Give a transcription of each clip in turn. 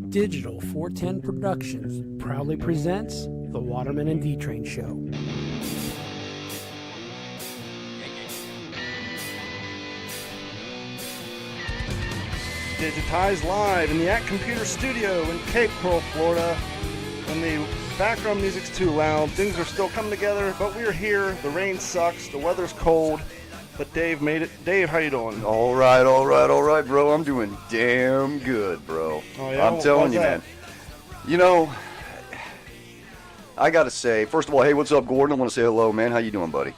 Digital 410 Productions proudly presents the Waterman D Train Show. Digitized live in the At Computer Studio in Cape Coral, Florida. When the background music's too loud, things are still coming together, but we're here. The rain sucks, the weather's cold, but Dave made it. Dave, how you doing? All right, bro. I'm doing damn good, bro. Oh, yeah? I'm telling you, man. You know, I gotta say, first of all, hey, what's up, Gordon? I want to say hello, man. How you doing, buddy?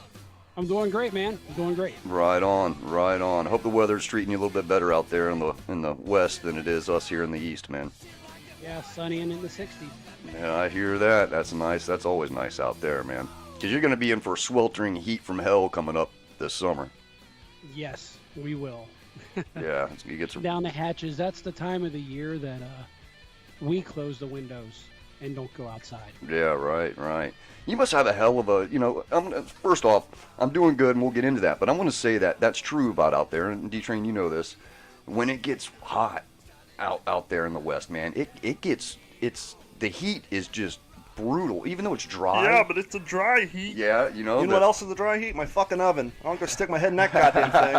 I'm doing great, man. I'm doing great. Right on. I hope the weather's treating you a little bit better out there in the west than it is us here in the east, man. Yeah, sunny and in the 60s. Yeah, I hear that. That's nice. That's always nice out there, man. Because you're going to be in for sweltering heat from hell coming up this summer. Yes, we will. Yeah, you get some down the hatches. That's the time of the year that we close the windows and don't go outside. Yeah, right. You must have a hell of a, first off, I'm doing good, and we'll get into that, but I want to say that that's true about out there, and D-Train, you know this. When it gets hot out there in the west, man, the heat is just brutal, even though it's dry. Yeah, but it's a dry heat. Yeah, You know what else is a dry heat? My fucking oven. I'm gonna stick my head in that goddamn thing.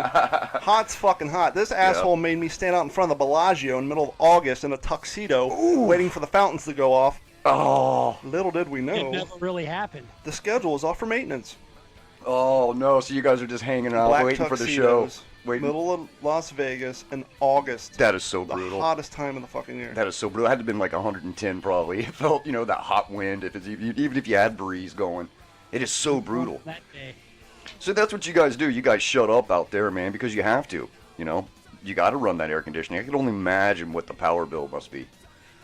Hot's fucking hot. This asshole made me stand out in front of the Bellagio in the middle of August in a tuxedo, waiting for the fountains to go off. Oh. Little did we know. It never really happened. The schedule is off for maintenance. Oh, no, so you guys are just hanging out, Black waiting for the show. tuxedos, Middle of Las Vegas in August. That is so the brutal. The hottest time of the fucking year. That is so brutal. It had to have been like 110 probably. It felt, that hot wind, even if you had breeze going. It is so brutal. That day. So that's what you guys do. You guys shut up out there, man, because you have to. You got to run that air conditioning. I can only imagine what the power bill must be.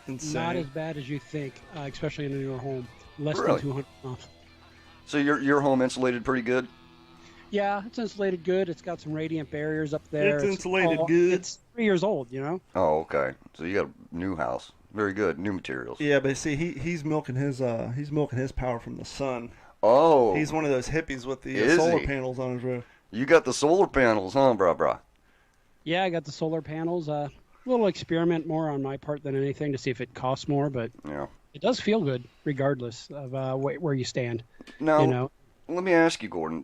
Insane. Not as bad as you think, especially in your home. Less Really? than 200 a month. So your home insulated pretty good? Yeah, it's insulated good. It's got some radiant barriers up there. It's insulated good. It's 3 years old, Oh, okay. So you got a new house. Very good. New materials. Yeah, but see, he's milking his power from the sun. Oh. He's one of those hippies with the Is solar he? panels on his roof. You got the solar panels, huh, brah? Yeah, I got the solar panels. A little experiment more on my part than anything to see if it costs more, but Yeah. it does feel good regardless of where you stand. Now, let me ask you, Gordon,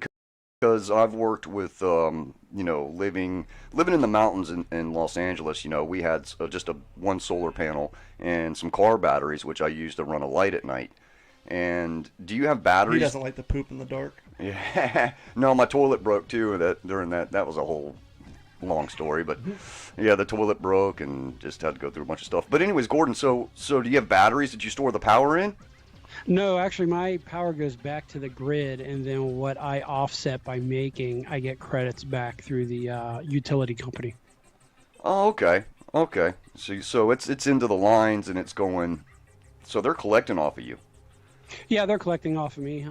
because I've worked with, living in the mountains in Los Angeles. We had just one solar panel and some car batteries, which I use to run a light at night. And do you have batteries? He doesn't like to poop in the dark. Yeah. No, my toilet broke too. That was a whole long story, but yeah, the toilet broke and just had to go through a bunch of stuff. But anyways, Gordon, so do you have batteries that you store the power in? No, actually, my power goes back to the grid, and then what I offset by making, I get credits back through the utility company. Oh, okay. So it's into the lines and it's going. So they're collecting off of you. Yeah, they're collecting off of me.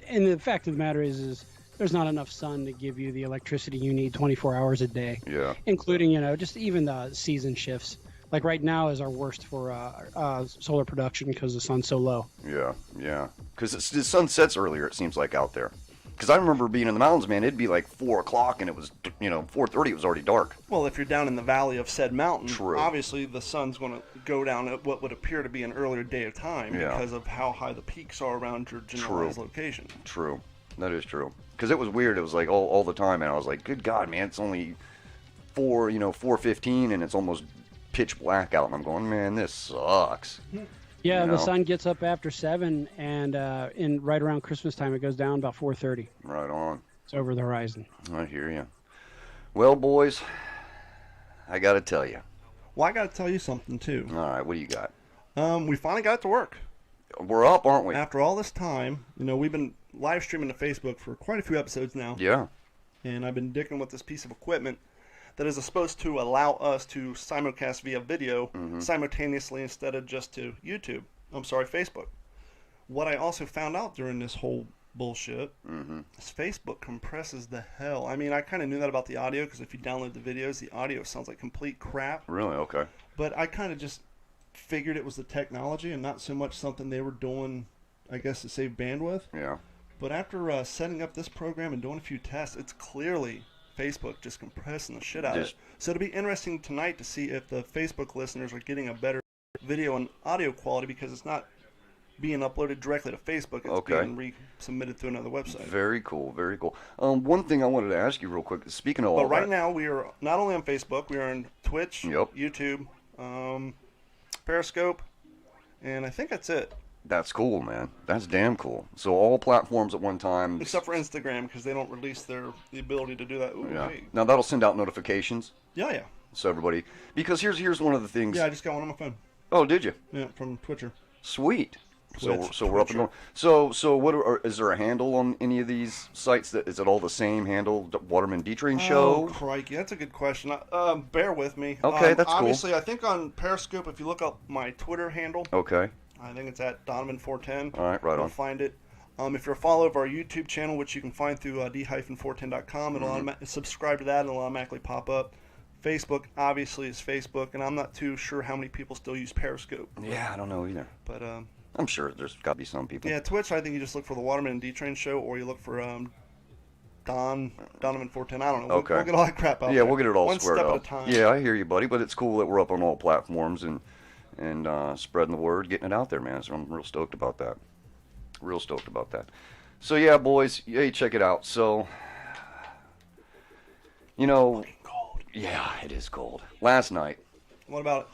And the fact of the matter is there's not enough sun to give you the electricity you need 24 hours a day. Yeah. Including, just even the season shifts. Like right now is our worst for solar production because the sun's so low. Yeah. Because the sun sets earlier, it seems like, out there. Because I remember being in the mountains, man, it'd be like 4 o'clock and it was, 4:30, it was already dark. Well, if you're down in the valley of said mountain, True. Obviously the sun's going to go down at what would appear to be an earlier day of time because of how high the peaks are around your generalized location. True. That is true. Because it was weird. It was like all the time, and I was like, good God, man, it's only 4:15 and it's almost pitch black out, and I'm going, man, this sucks. Yeah, the sun gets up after 7, and in right around Christmas time, it goes down about 4:30. Right on. It's over the horizon. I hear you. Well, boys, I got to tell you. Well, I got to tell you something, too. All right, what do you got? We finally got it to work. We're up, aren't we? After all this time, we've been live streaming to Facebook for quite a few episodes now. Yeah. And I've been dicking with this piece of equipment that is supposed to allow us to simulcast via video simultaneously instead of just to Facebook. What I also found out during this whole bullshit is Facebook compresses the hell. I mean, I kind of knew that about the audio because if you download the videos, the audio sounds like complete crap. Really? Okay. But I kind of just figured it was the technology and not so much something they were doing, I guess, to save bandwidth. Yeah. But after setting up this program and doing a few tests, it's clearly Facebook just compressing the shit out of it. So it'll be interesting tonight to see if the Facebook listeners are getting a better video and audio quality because it's not being uploaded directly to Facebook. It's being resubmitted to another website. Very cool, very cool. One thing I wanted to ask you real quick, speaking of all that. But right now, we are not only on Facebook, we are on Twitch, YouTube, Periscope, and I think that's it. That's cool, man. That's damn cool. So all platforms at one time. Except for Instagram, because they don't release the ability to do that. Ooh, yeah. Hey. Now that'll send out notifications. Yeah, yeah. So everybody, because here's one of the things. Yeah, I just got one on my phone. Oh, did you? Yeah, from Twitcher. Sweet. Twitch, so we're up and going. So what is there a handle on any of these sites? That is it all the same handle? Waterman D Train Show. Oh, crikey, that's a good question. Bear with me. Okay, that's cool. Obviously, I think on Periscope, if you look up my Twitter handle. Okay. I think it's at Donovan410. All right, right You'll on. find it. If you're a follower of our YouTube channel, which you can find through d-410.com, it'll subscribe to that, and it'll automatically pop up. Facebook, obviously, is Facebook, and I'm not too sure how many people still use Periscope. Yeah, I don't know either. But I'm sure there's got to be some people. yeah, Twitch, I think you just look for the Waterman D Train Show, or you look for Donovan410. I don't know. Okay. We'll get all that crap out Yeah, there. we'll get it all One squared step up. at a time. Yeah, I hear you, buddy. But it's cool that we're up on all platforms and spreading the word, getting it out there, man. So I'm real stoked about that. Real stoked about that. So yeah, boys, hey, check it out. So, you know, Cold. yeah, it is cold. Last night. What about it?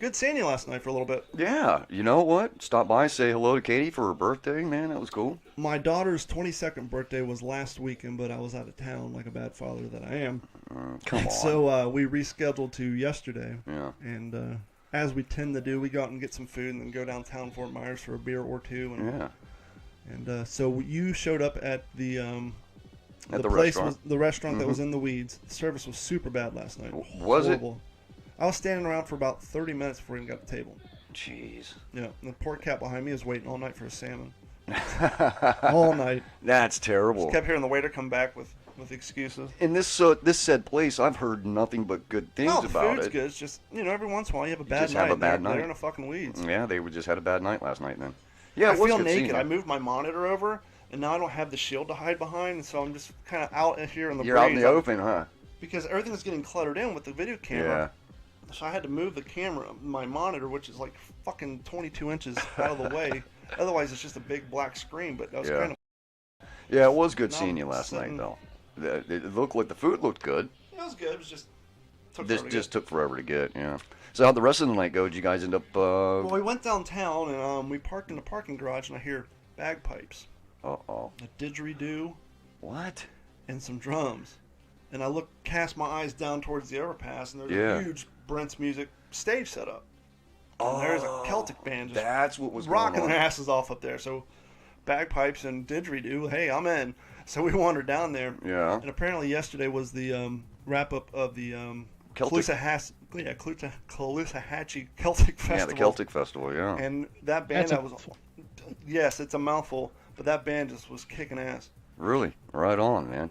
Good seeing you last night for a little bit. Yeah, you know what? Stop by, say hello to Katie for her birthday, man. That was cool. My daughter's 22nd birthday was last weekend, but I was out of town like a bad father that I am. Come on. So we rescheduled to yesterday. Yeah. And as we tend to do, we go out and get some food and then go downtown Fort Myers for a beer or two. And, Yeah. And so you showed up at the At the place restaurant. was the restaurant that was in the weeds. The service was super bad last night. Was it? Horrible. I was standing around for about 30 minutes before we even got the table. Jeez. Yeah, and the poor cat behind me was waiting all night for a salmon. All night. That's terrible. Just kept hearing the waiter come back with excuses. In this said place, I've heard nothing but good things Oh, the about food's it. good. It's just, every once in a while you have a bad just night. have a bad They're night. in the fucking weeds. Yeah, they just had a bad night last night then. Yeah, I it was feel good seeing naked. you. I moved my monitor over, and now I don't have the shield to hide behind, and so I'm just kind of out here in the You're out in breeze. the open, huh? Because everything's getting cluttered in with the video camera. So I had to move the camera, my monitor, which is like fucking 22 inches out of the way. Otherwise, it's just a big black screen. But that was kind of. Yeah, it was good No, seeing you last sitting- night, though. It looked like the food looked good. It was good. It was just. This just took forever to get, yeah. So how'd the rest of the night go? Did you guys end up? Well, we went downtown and we parked in the parking garage, and I hear bagpipes, Uh-oh. a didgeridoo, What? and some drums. And I cast my eyes down towards the overpass, and there's Yeah. a huge Brent's Music stage set up. And there's a Celtic band just That's what was rocking going on. their asses off up there. So bagpipes and didgeridoo, hey, I'm in. So we wandered down there. Yeah. And apparently yesterday was the wrap-up of the Celtic. Caloosahatchee Celtic Festival. Yeah, the Celtic Festival, yeah. And that band That's a that was... mouthful. Yes, it's a mouthful, but that band just was kicking ass. Really? Right on, man.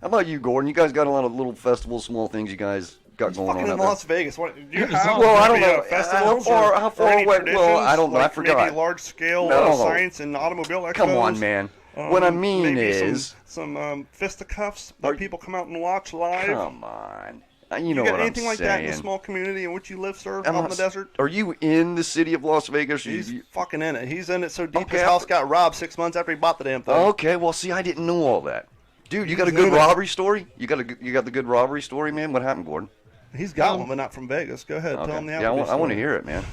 How about you, Gordon? You guys got a lot of little festivals, small things you guys got It's going on fucking out in there. Las Vegas. What? You Well, have I don't maybe, know. festivals How far any away- well, I don't know. I traditions, forgot. Maybe large-scale No. science and automobile expos. Come on, man. What I mean maybe is... some fisticuffs that people come out and watch live. Come on. You You know got what I'm anything like saying. that in the small community in which you live, sir, I'm out in not the desert? Are you in the city of Las Vegas? He's fucking in it. He's in it so deep Okay, his house got robbed 6 months after he bought the damn thing. Okay, well, see, I didn't know all that. Dude, you got a He's good in it. robbery story? You got the good robbery story, man? What happened, Gordon? He's got one, but not from Vegas. Go ahead, tell him the Yeah, I want story. to hear it, man.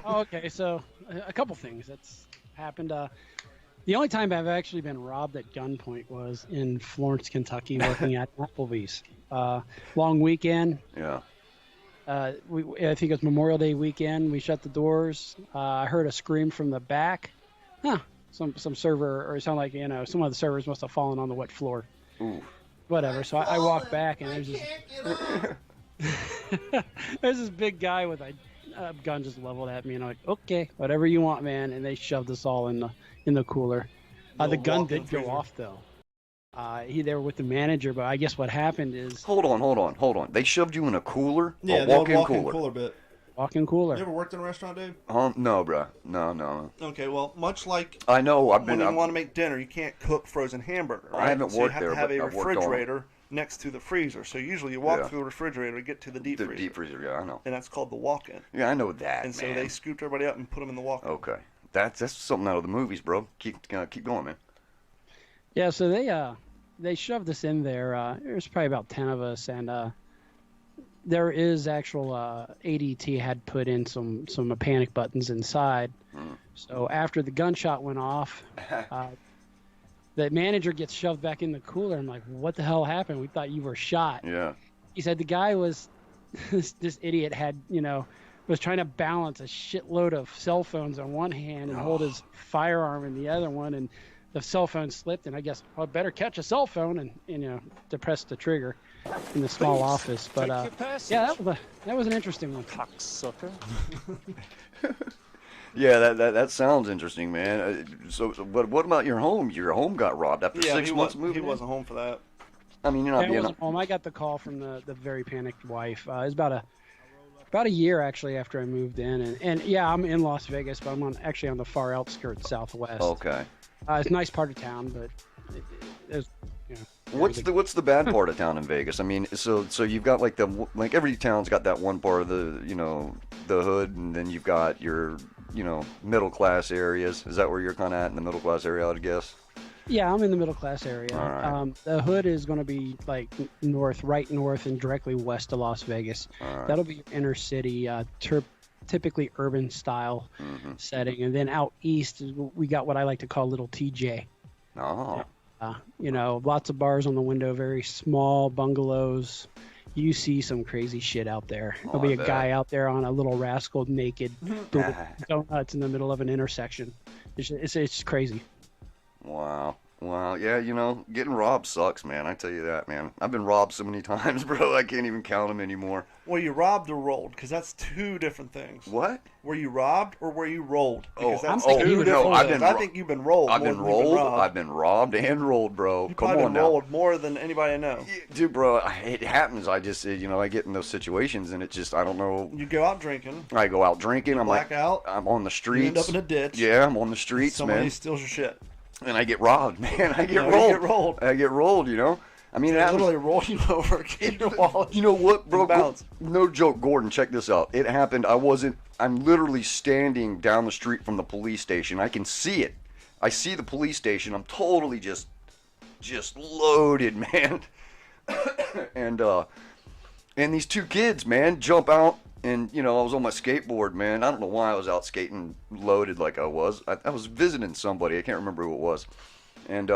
Oh, okay, so a couple things that's happened. The only time I've actually been robbed at gunpoint was in Florence, Kentucky, working at Applebee's. Long weekend. Yeah. I think it was Memorial Day weekend. We shut the doors. I heard a scream from the back. Some server, or it sounded like, some of the servers must have fallen on the wet floor. Ooh. Whatever. So I walked back, and there's this big guy with a gun just leveled at me, and I'm like, okay, whatever you want, man. And they shoved us all in the cooler. The gun did go off though. He there with the manager, but I guess what happened is Hold on. They shoved you in a cooler? Yeah, a the old walk-in walk-in cooler. cooler bit. walk-in You cooler. ever worked in a restaurant, Dave? No, bruh. No. Okay, well, much like I know. when you want to make dinner, you can't cook frozen hamburger, right? I haven't so worked you have there, to have but a I've worked on it. refrigerator next to the freezer. So usually you walk Yeah. through the refrigerator to get to the deep The freezer. deep freezer, yeah, I know. And that's called the walk-in. Yeah, I know that, And so man. they scooped everybody up and put them in the walk-in. Okay. That's something out of the movies, bro. Keep going, man. Yeah, so they shoved us in there. There's probably about 10 of us, and there is actual ADT had put in some panic buttons inside. So after the gunshot went off, the manager gets shoved back in the cooler. I'm like, what the hell happened? We thought you were shot. Yeah. He said the guy was this idiot had was trying to balance a shitload of cell phones on one hand and hold his firearm in the other one, and the cell phone slipped, and I guess I better catch a cell phone and depress the trigger in the small office. But yeah, that was an interesting one. Cocksucker. Yeah, that sounds interesting, man. So what about your home? Your home got robbed after 6 months of moving He in? wasn't home for that. I mean, you're not I being... wasn't home. I got the call from the very panicked wife. It was about a year actually after I moved in, and yeah, I'm in Las Vegas, but I'm actually on the far outskirts southwest. Okay. It's a nice part of town, but it's What's the bad part of town in Vegas? I mean, so you've got like every town's got that one part of the the hood, and then you've got your middle class areas. Is that where you're kind of at in the middle class area, I'd guess? Yeah, I'm in the middle class area. All right. The hood is going to be like right north and directly west of Las Vegas. All right. That'll be your inner city, typically urban style setting, and then out east we got what I like to call Little TJ. Oh. Lots of bars on the window, very small bungalows. You see some crazy shit out there. There'll be I a bet. guy out there on a little rascal naked doing donuts in the middle of an intersection. It's crazy. Wow. Yeah, getting robbed sucks, man. I tell you that, man. I've been robbed so many times, bro. I can't even count them anymore. Were you robbed or rolled? Because that's two different things. What? Were you robbed or were you rolled? Because that's I'm thinking two you were different rolled. things. I think you've been rolled. I've more been than you've rolled. robbed. I've been robbed and rolled, bro. You've Come probably on been now. rolled more than anybody I know. Dude, bro, it happens. I just, I get in those situations and it just, I don't know. You go out drinking. I go out drinking. I'm black out. I'm on the streets. You end up in a ditch. Yeah, I'm on the streets, Somebody man. steals your shit. And I get robbed, man. I get You rolled. get rolled. I get rolled, I mean, it They happens. literally roll you over, get your wallet. You know what, bro? and bounce. No joke, Gordon. Check this out. It happened. I'm literally standing down the street from the police station. I can see it. I see the police station. I'm totally just loaded, man. and these two kids, man, jump out. And, I was on my skateboard, man. I don't know why I was out skating loaded like I was. I was visiting somebody. I can't remember who it was. And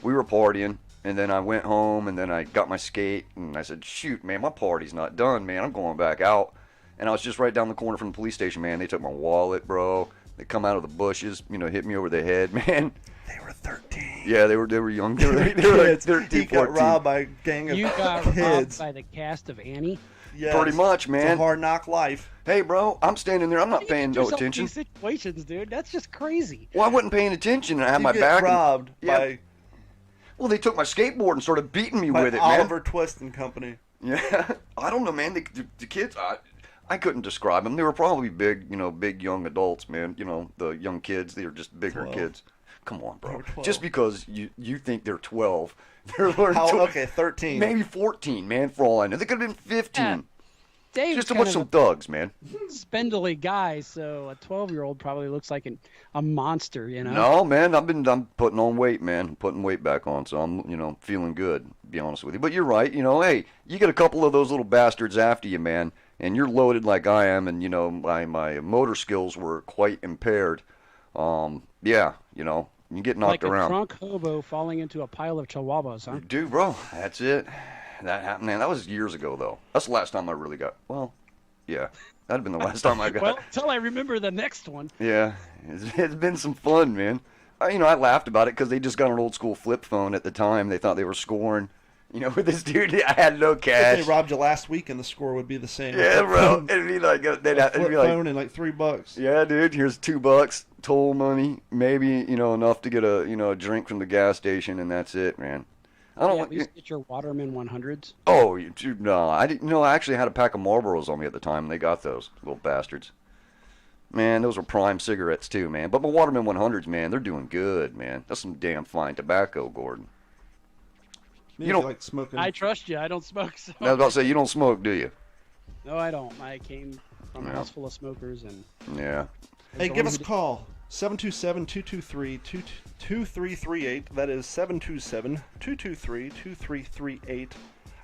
we were partying. And then I went home, and then I got my skate. And I said, shoot, man, my party's not done, man. I'm going back out. And I was just right down the corner from the police station, man. They took my wallet, bro. They come out of the bushes, hit me over the head, man. They were 13. Yeah, they were young. They were like 13, He got 14. robbed by a gang of You got kids. robbed by the cast of Annie. Yes. Pretty much, It's man. a hard knock life. Hey, bro, I'm standing there. I'm not paying no Yourself in attention. these situations, dude. That's just crazy. Well, I wasn't paying attention, and I had You my get back. robbed Yeah. Well, they took my skateboard and started beating me by with it, Oliver Twist and Company. man. Yeah, I don't know, man. The kids, I couldn't describe them. They were probably big, big young adults, man. The young kids. They were just bigger 12. kids. Come on, They bro. were 12. Just because you think they're 12, they're learning. Okay, 13. Maybe 14, man. For all I know, they could have been 15. Yeah. Dave's Just to kind watch of some thugs, man. a spindly guy, so a 12-year-old probably looks like a monster, No, man, I'm putting on weight, man. I'm putting weight back on, so I'm, feeling good, to be honest with you. But you're right, hey, you get a couple of those little bastards after you, man, and you're loaded like I am, and, my motor skills were quite impaired. Yeah, you get knocked like around. a drunk hobo falling into a pile of chihuahuas, huh? Dude, bro, that's it. That happened, man. That was years ago, though. That's the last time I really got, yeah, that'd have been the last time I got. Well, until I remember the next one. Yeah, it's been some fun, man. I laughed about it because they just got an old school flip phone at the time. They thought they were scoring. With this dude, I had no If cash. they robbed you last week and the score would be the same. Yeah, bro. It'd be like it'd Flip be like, phone and like $3. yeah, dude. Here's $2 toll money, maybe enough to get a drink from the gas station, and that's it, man. I don't Yeah, want. at least get your Waterman 100s. Oh, dude, no, I didn't. I actually had a pack of Marlboros on me at the time, and they got those little bastards. Man, those were prime cigarettes too, man. But my Waterman 100s, man, they're doing good, man. That's some damn fine tobacco, Gordon. You don't like smoking. I trust you. I don't smoke. So. I was about to say, you don't smoke, do you? No, I don't. I came from a house full of smokers, and Yeah. Hey, give us a call. 727-223-2338. That is 727-223-2338.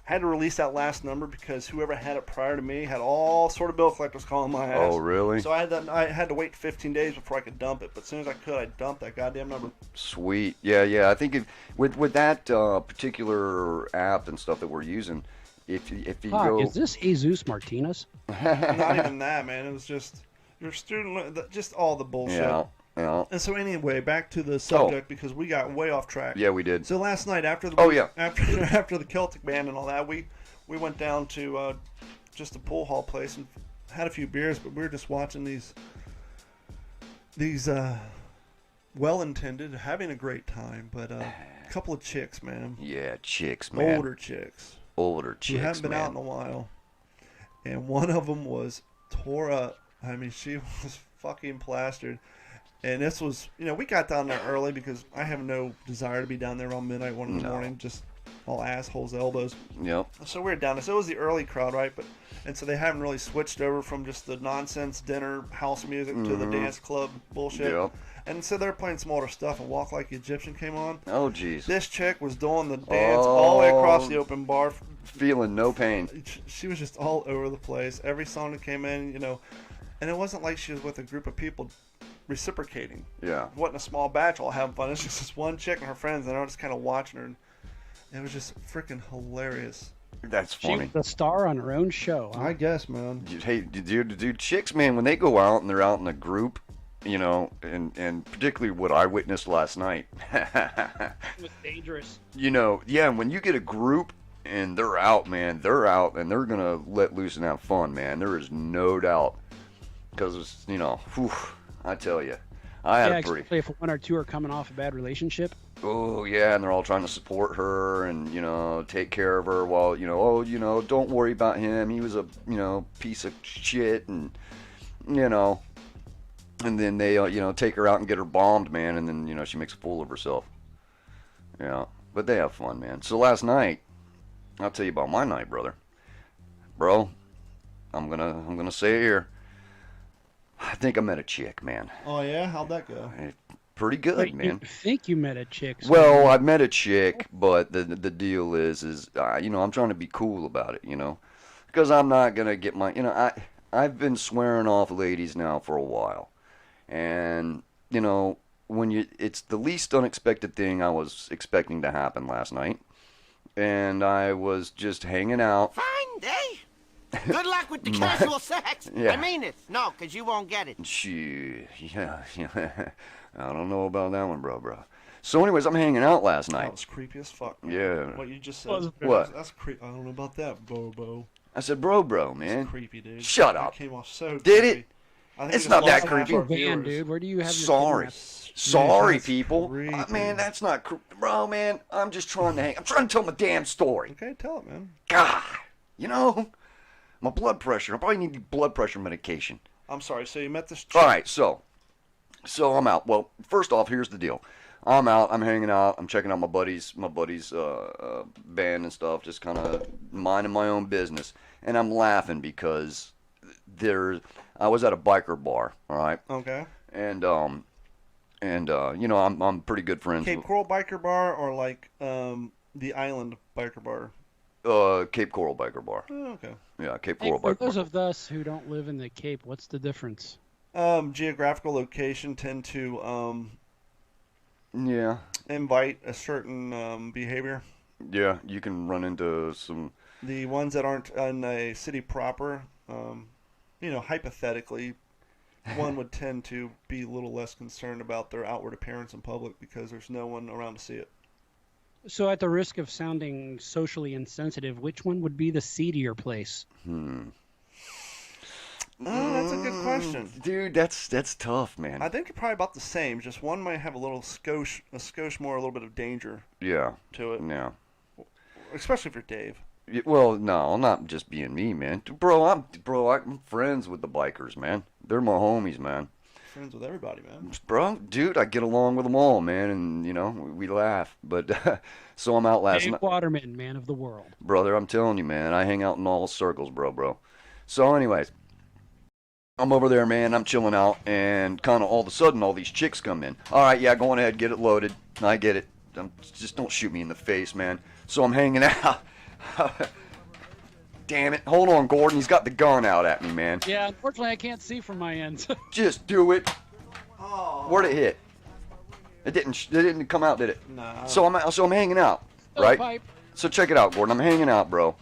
I had to release that last number because whoever had it prior to me had all sort of bill collectors calling my ass. Oh, really? So I had to wait 15 days before I could dump it. But as soon as I could, I dumped that goddamn number. Sweet. Yeah. I think with that particular app and stuff that we're using, if you go, is this Jesus Martinez? Not even that, man. It was just your student, just all the bullshit. yeah. And so anyway, back to the subject because we got way off track. Yeah, we did. So last night after the after the Celtic band and all that, we went down to just a pool hall place and had a few beers, but we were just watching these well-intended, having a great time, but a couple of chicks, man. Yeah, chicks, man. Older chicks. Who haven't been out in a while. And one of them was tore up. I mean, she was fucking plastered. And this was, we got down there early because I have no desire to be down there around midnight, 1 in the morning, just all assholes' elbows. Yep. So we were down there. So it was the early crowd, right? And so they haven't really switched over from just the nonsense dinner house music to the dance club bullshit. Yep. And so they're playing some older stuff, and Walk Like the Egyptian came on. Oh, jeez. This chick was doing the dance all the way across the open bar. Feeling no pain. She was just all over the place. Every song that came in, and it wasn't like she was with a group of people reciprocating. Yeah. It wasn't a small batch all having fun. It's just this one chick and her friends, and I was just kind of watching her. And it was just freaking hilarious. That's She funny. was the star on her own show. Huh? I guess, man. Hey, dude, chicks, man, when they go out and they're out in a group, and particularly what I witnessed last night. It was dangerous. When you get a group and they're out, man, they're out and they're going to let loose and have fun, man. There is no doubt. Because, I tell you, I had a pretty... especially if one or two are coming off a bad relationship. Oh, yeah, and they're all trying to support her and, take care of her while, don't worry about him. He was a, piece of shit and, and then they, take her out and get her bombed, man, and then, she makes a fool of herself. Yeah, but they have fun, man. So last night, I'll tell you about my night, brother. Bro, I'm gonna say it here. I think I met a chick, man. Oh, yeah? How'd that go? Pretty good, Wait, man. You think you met a chick? Well, I met a chick, but the deal is I'm trying to be cool about it, because I'm not gonna get my, I've been swearing off ladies now for a while, and it's the least unexpected thing I was expecting to happen last night, and I was just hanging out. Fine day. Good luck with the casual sex. Yeah. I mean it. No, because you won't get it. Yeah. I don't know about that one, bro. So anyways, I'm hanging out last night. That was creepy as fuck, man. Yeah. What you just said. What? That's creepy. I don't know about that, Bobo. I said, bro, man. That's creepy, dude. Shut That up. came off so Did creepy. it? I think It's we not just that lost half creepy. our Van, viewers. dude, where do you have Sorry. your Sorry, That's people. creepy. Man, that's not bro, man. I'm just trying to I'm trying to tell my damn story. Okay, tell it, man. God, my blood pressure. I probably need blood pressure medication. I'm sorry. So you met this chick. All right, so I'm out. Well, first off, here's the deal. I'm out. I'm hanging out. I'm checking out my buddies' band and stuff. Just kind of minding my own business, and I'm laughing because I was at a biker bar. All right. Okay. And I'm pretty good friends Cape with Coral Biker Bar or like the Island Biker Bar? Cape Coral Biker Bar. Oh, okay. Yeah, Cape Hey, Coral for Biker those Bar. of us who don't live in the Cape, what's the difference? Geographical location tend to Yeah. invite a certain behavior. Yeah, you can run into some. The ones that aren't in a city proper, hypothetically, one would tend to be a little less concerned about their outward appearance in public because there's no one around to see it. So at the risk of sounding socially insensitive, which one would be the seedier place? Oh, that's a good question. Dude, that's tough, man. I think they're probably about the same. Just one might have a skosh more, a little bit of danger Yeah. to it, Yeah. especially if you're Dave. Well, no, not just being me, man. Bro, I'm friends with the bikers, man. They're my homies, man. Friends with everybody, man. Bro, dude, I get along with them all, man, and you know we laugh. But so I'm out last Dave night, Waterman, man of the world. brother. I'm telling you, man, I hang out in all circles, bro. So, anyways, I'm over there, man. I'm chilling out, and kind of all of a sudden, all these chicks come in. All right, yeah, go on ahead, get it loaded. I get it. Just don't shoot me in the face, man. So I'm hanging out. Damn it. Hold on, Gordon. He's got the gun out at me, man. Yeah, unfortunately, I can't see from my end. Just do it. Oh. Where'd it hit? It didn't come out, did it? Nah. So I'm hanging out, right? Pipe. So check it out, Gordon. I'm hanging out, bro.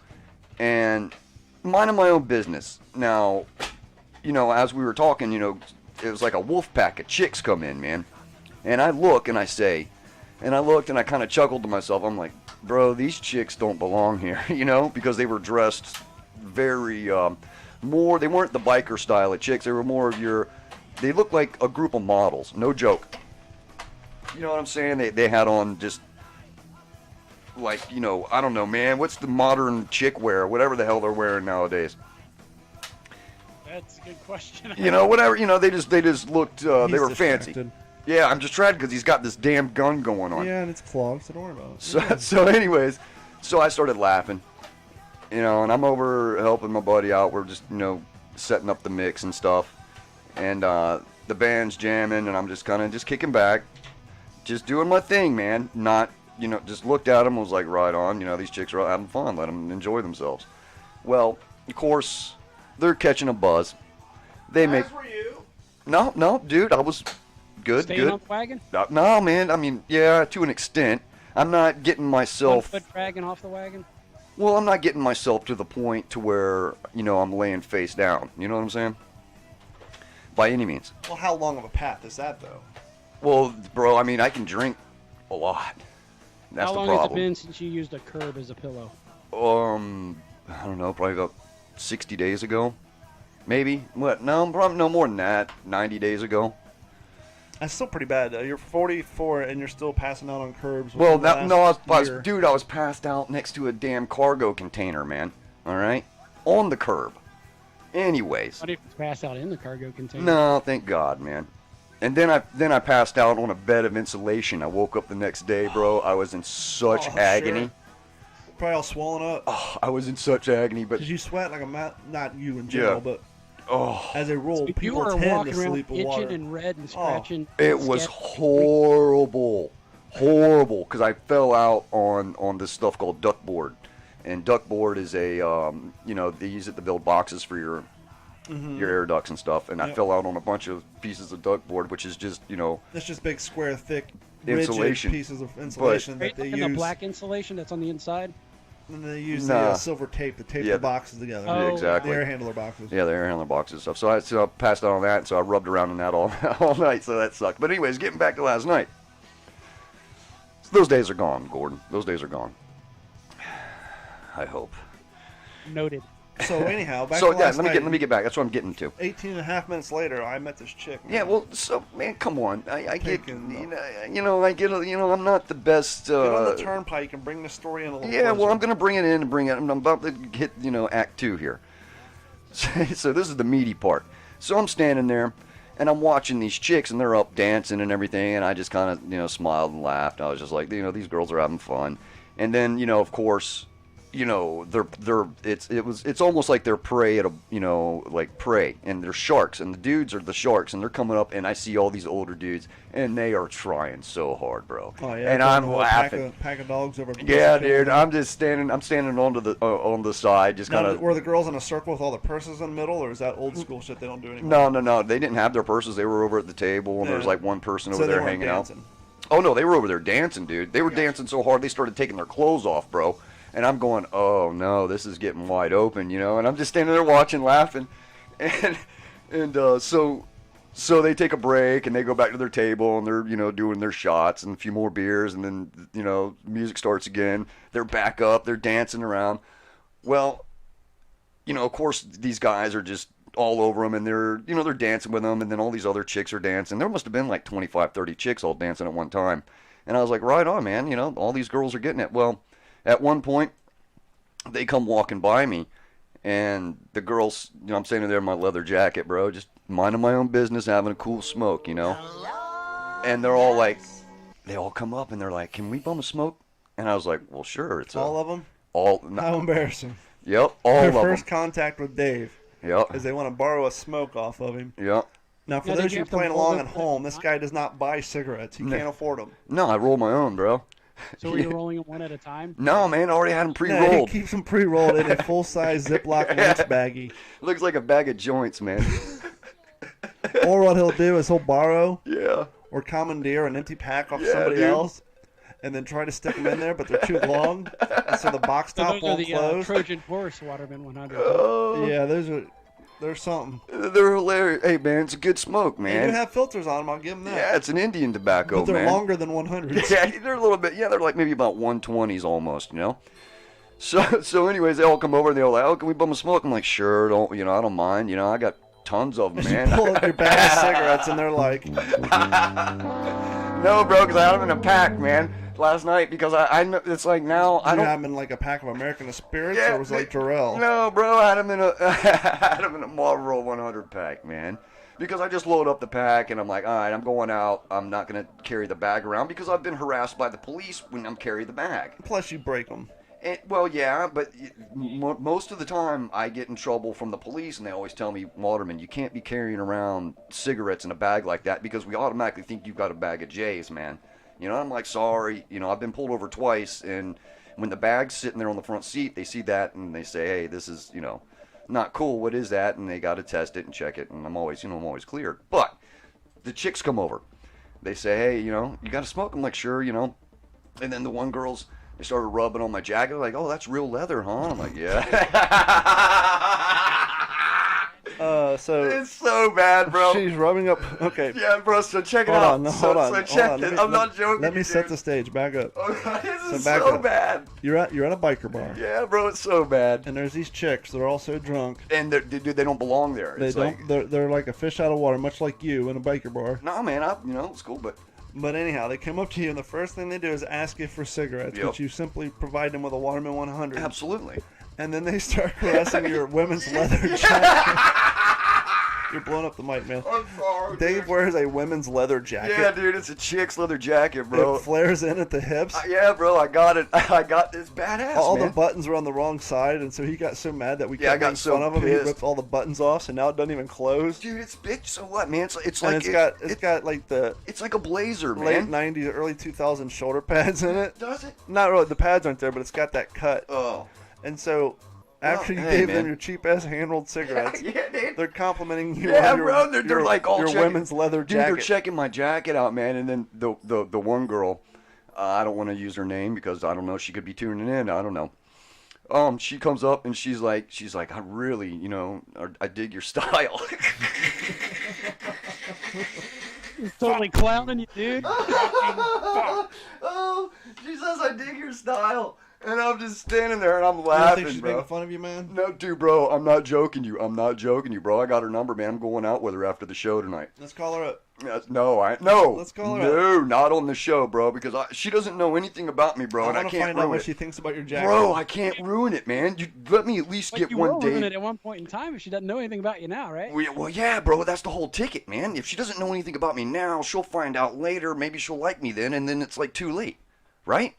And minding my own business. Now, you know, as we were talking, you know, it was like a wolf pack of chicks come in, man. And I look and I say, and I looked and I kind of chuckled to myself. I'm like, bro, these chicks don't belong here, you know, because they were dressed very, more, they weren't the biker style of chicks. They were more of they looked like a group of models. No joke. You know what I'm saying? They had on just, like, you know, I don't know, man. What's the modern chick wear? Whatever the hell they're wearing nowadays. That's a good question. You know, whatever, you know, they just looked, they were fancy. Distracted. Yeah, I'm distracted because he's got this damn gun going on. Yeah, and it's clogged, so don't worry about it. So anyways, so I started laughing, you know, and I'm over helping my buddy out. We're just, you know, setting up the mix and stuff. And the band's jamming, and I'm just kind of just kicking back, just doing my thing, man. Not, you know, just looked at them, was like, right on, you know, these chicks are having fun. Let them enjoy themselves. Well, of course, they're catching a buzz. They make... As were you. No, dude, I was... Good. Staying on the wagon? No, man. I mean, yeah, to an extent. I'm not getting myself. 1 foot dragging off the wagon? Well, I'm not getting myself to the point to where, you know, I'm laying face down. You know what I'm saying? By any means. Well, how long of a path is that, though? Well, bro, I mean, I can drink a lot. That's How the long has it problem. been since you used a curb as a pillow? I don't know, probably about 60 days ago. Maybe. What? No, probably no more than that. 90 days ago. That's still pretty bad. You're 44 and you're still passing out on curbs. Well, within the last year. dude, I was passed out next to a damn cargo container, man. All right, on the curb. Anyways. What if you pass out in the cargo container? No, thank God, man. And then I passed out on a bed of insulation. I woke up the next day, bro. I was in such agony. Sure. Probably all swollen up. Oh, I was in such agony, but Did you sweat like not you in general, Yeah. but oh, as a rule, You people were tend to walking around sleep with itching water. and red and scratching. it was horrible, because I fell out on this stuff called duckboard, and duckboard is a you know, they use it to build boxes for your air ducts and stuff, and I Yep. fell out on a bunch of pieces of duckboard, which is just, you know, It's just big, square, thick, Insulation. rigid pieces of insulation Are you that they talking the use. black insulation that's on the inside? And they use Nah. the silver tape to tape Yeah. the boxes together. Oh, yeah, exactly. The air handler boxes. Yeah, the air handler boxes and stuff. So I passed out on that, and so I rubbed around in that all night, so that sucked. But anyways, getting back to last night. So those days are gone, Gordon. Those days are gone. I hope. Noted. So anyhow, back So to yeah, last night, let me get back. That's what I'm getting to. 18 and a half minutes later, I met this chick. Yeah, well, so man, come on. I get, Picking you know, I get, you know, I'm not the best. Get on the turnpike and bring the story in a little Yeah, well, closer. I'm gonna bring it in and bring it. I'm about to hit, you know, Act 2 here. So this is the meaty part. So I'm standing there, and I'm watching these chicks, and they're up dancing and everything, and I just kind of, you know, smiled and laughed. I was just like, you know, these girls are having fun. And then, you know, of course, you know, it's almost like they're prey at a, you know, like prey, and they're sharks, and the dudes are the sharks, and they're coming up, and I see all these older dudes, and they are trying so hard, bro. Oh yeah, and throwing I'm the whole laughing. Pack of dogs over. Yeah, dude, I'm standing on the side, just Now, kind of. were the girls in a circle with all the purses in the middle, or is that old school shit they don't do anymore? No. They didn't have their purses. They were over at the table, and there was Yeah. like one person So over they there weren't hanging dancing. out. Oh no, they were over there dancing, dude. They were dancing so hard they started taking their clothes off, bro. And I'm going, oh no, this is getting wide open, you know. And I'm just standing there watching, laughing, and so they take a break and they go back to their table and they're, you know, doing their shots and a few more beers, and then, you know, music starts again. They're back up, they're dancing around. Well, you know, of course these guys are just all over them, and they're, you know, they're dancing with them, and then all these other chicks are dancing. There must have been like 25, 30 chicks all dancing at one time. And I was like, right on, man, you know, all these girls are getting it. Well, at one point, they come walking by me, and the girls, you know, I'm standing there in my leather jacket, bro, just minding my own business, having a cool smoke, you know. And they're all like, they all come up and they're like, "Can we bum a smoke?" And I was like, "Well, sure." It's all of them. All. How embarrassing. Yep, all Their of them. first contact with Dave. Yep. Is they want to borrow a smoke off of him. Yep. Now, for those of you playing along at home, this guy does not buy cigarettes. He can't afford them. No, I roll my own, bro. So are you rolling them one at a time? No, man, I already had them No, pre-rolled. he keeps them pre-rolled in a full-size Ziploc lunch baggie. Looks like a bag of joints, man. Or what he'll do is he'll borrow Yeah. or commandeer an empty pack off Yeah, somebody dude. else and then try to stick them in there, but they're too long, and so the box So top those are won't the close. Trojan horse Waterman 100. Oh, Yeah, there's something. they're hilarious. Hey, man, it's a good smoke, They man. do have filters on them, I'll give them that. Yeah, it's an Indian tobacco, but they're man. longer than 100s. Yeah, they're a little bit. Yeah, they're like maybe about 120s almost, you know. So anyways, they all come over and they're like, "Oh, can we bum a smoke?" I'm like, "Sure, I don't mind. You know, I got tons of them, man." You pull up your bag of cigarettes and they're like, No, bro, because I had them in a pack, man, last night because I know it's like now I you don't. have them in like a pack of American Spirits, Yeah, or was it like Jarrell? No, bro, I had them in a I had them in a Marlboro 100 pack, man. Because I just load up the pack and I'm like, all right, I'm going out. I'm not gonna carry the bag around because I've been harassed by the police when I'm carrying the bag. Plus you break them. And, well, yeah, but most of the time I get in trouble from the police, and they always tell me, "Waterman, you can't be carrying around cigarettes in a bag like that because we automatically think you've got a bag of J's, man." You know, I'm like, "Sorry, you know, I've been pulled over twice, and when the bag's sitting there on the front seat, they see that and they say, hey, this is, you know, not cool. What is that?" And they got to test it and check it, and I'm always cleared. But the chicks come over, they say, "Hey, you know, you got to smoke?" I'm like, "Sure, you know," and then the one girl's. They started rubbing on my jacket, like, "Oh, that's real leather, huh?" I'm like, "Yeah." So It's so bad, bro. she's rubbing up. Okay. Yeah, bro. So check it Hold out. on, So check hold on. it. I'm not joking. Let me set the dude. stage. Back up. Oh, this is back so up. bad. You're at a biker bar, Yeah, bro. It's so bad. and there's these chicks. They're all so drunk. And they don't belong there. They It's don't. like, They're like a fish out of water, much like you in a biker bar. no, man. It's cool, but But anyhow, they come up to you, and the first thing they do is ask you for cigarettes, Yep. which you simply provide them with a Waterman 100. absolutely. And then they start caressing your women's leather jacket. You're blowing up the mic, man. I'm sorry. Dave wears a women's leather jacket. Yeah, dude. It's a chick's leather jacket, bro. It flares in at the hips. Yeah, bro. I got it. I got this badass, All man. the buttons were on the wrong side, and so he got so mad that we Yeah, I kept got making so fun of him. He pissed. ripped all the buttons off, so now it doesn't even close. Dude, it's bitch. So what, man? It's And like it's got like the it's like a blazer, late man. 90s, early 2000s shoulder pads in it. Does it? Not really, the pads aren't there, but it's got that cut. Oh. And so after you hey, gave man. them your cheap ass hand rolled cigarettes, Yeah, dude. they're complimenting you Yeah, on your, bro. They're like all your checking, women's leather Dude, jacket. they're checking my jacket out, man. And then the one girl, I don't want to use her name because I don't know. She could be tuning in. I don't know. She comes up and she's like, "I really, you know, I dig your style." He's totally clowning you, dude. Oh, she says, "I dig your style," and I'm just standing there and I'm You don't laughing, think she's bro. making fun of you, man? No, dude, bro, I'm not joking you. I'm not joking you, bro. I got her number, man. I'm going out with her after the show tonight. Let's call her up. No. Let's call her No, not on the show, bro, because she doesn't know anything about me, bro, I and I want to can't find out ruin what it. she thinks about your jacket. Bro, I can't ruin it, man. You let me at least But get you one were ruining day. it at one point in time if she doesn't know anything about you now, right? Well, yeah, bro, that's the whole ticket, man. If she doesn't know anything about me now, she'll find out later. Maybe she'll like me then, and then it's like too late, right?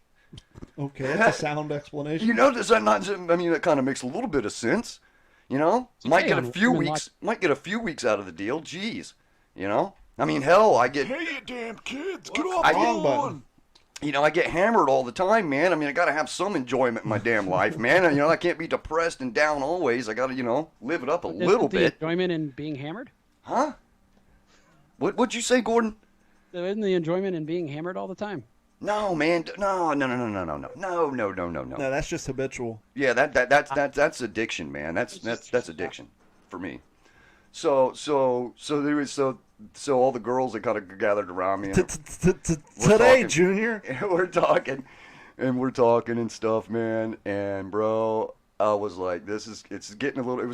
Okay, that's a sound explanation. You know, does that not? I mean, that kind of makes a little bit of sense. You know, might get a few women weeks. Might get a few weeks out of the deal. Jeez, you know. I mean, hell, I get. Hey, you damn kids, get off I the get- wrong button. You know, I get hammered all the time, man. I mean, I gotta have some enjoyment in my damn life, man. And, you know, I can't be depressed and down always. I gotta, you know, live it up a little Isn't the bit. enjoyment in being hammered? Huh? What'd you say, Gordon? Isn't the enjoyment in being hammered all the time? No, man. No. No, that's just habitual. Yeah, that's addiction, man. That's addiction for me. So all the girls that kind of gathered around me. Today, talking. Junior. And we're talking and stuff, man. And bro, I was like, it was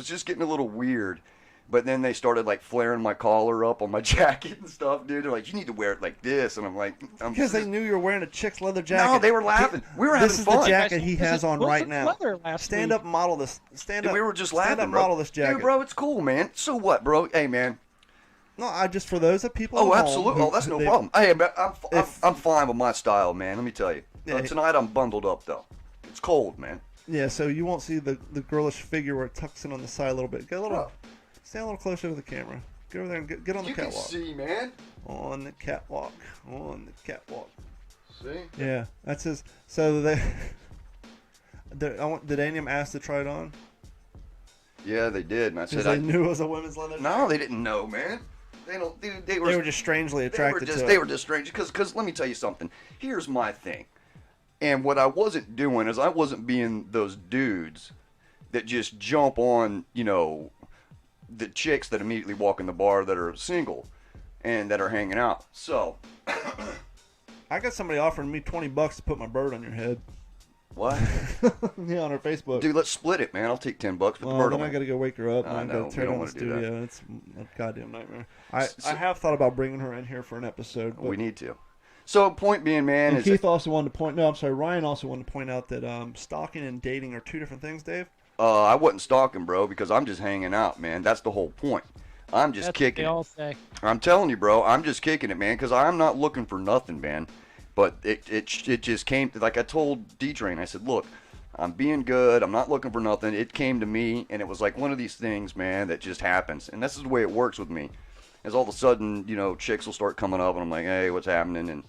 just getting a little weird. But then they started like flaring my collar up on my jacket and stuff, dude. They're like, you need to wear it like this. And I'm like, Because they knew you were wearing a chick's leather jacket. No, they were laughing. We were having This is fun. the jacket he This has is on Wilson's right now. leather last Stand week. up, and model this. Stand And up. we were just stand laughing, up, bro. model this jacket. Dude, bro, it's cool, man. So what, bro? Hey, man. No, I just for those of people. Oh, at home absolutely. who- Oh, that's no they- problem. Hey, I'm fine with my style, man. Let me tell you. Yeah. Tonight I'm bundled up though. It's cold, man. Yeah, so you won't see the girlish figure where it tucks in on the side a little bit. Get a little, stand a little closer to the camera. Get over there and get on the You can catwalk. see, man. On the catwalk. On the catwalk. See? Yeah, that's his. So did any of them ask to try it on? Yeah, they did, and I Because said, they knew it was a women's leather. no, they didn't know, man. They don't. They They were just strangely attracted to it. They were just strange. Because let me tell you something. Here's my thing. And what I wasn't doing is I wasn't being those dudes that just jump on, the chicks that immediately walk in the bar that are single and that are hanging out. So, I got somebody offering me $20 to put my bird on your head. what? Yeah, on her Facebook. Dude, let's split it, man. I'll take $10. Put the Well, bird then on I it. got to go wake her up I and know, go we turn don't on the wanna do that. studio. It's a goddamn nightmare. I have thought about bringing her in here for an episode. But We need to. So, point being, man, and is Keith also wanted to point. No, I'm sorry. Ryan also wanted to point out that stalking and dating are two different things, Dave. I wasn't stalking, bro, because I'm just hanging out, man. That's the whole point. I'm just That's kicking what they it. all say. I'm telling you, bro, I'm just kicking it, man, because I'm not looking for nothing, man. But it just came, like I told D Train, I said, look, I'm being good. I'm not looking for nothing. It came to me, and it was like one of these things, man, that just happens. And this is the way it works with me. As all of a sudden, chicks will start coming up, and I'm like, hey, what's happening? And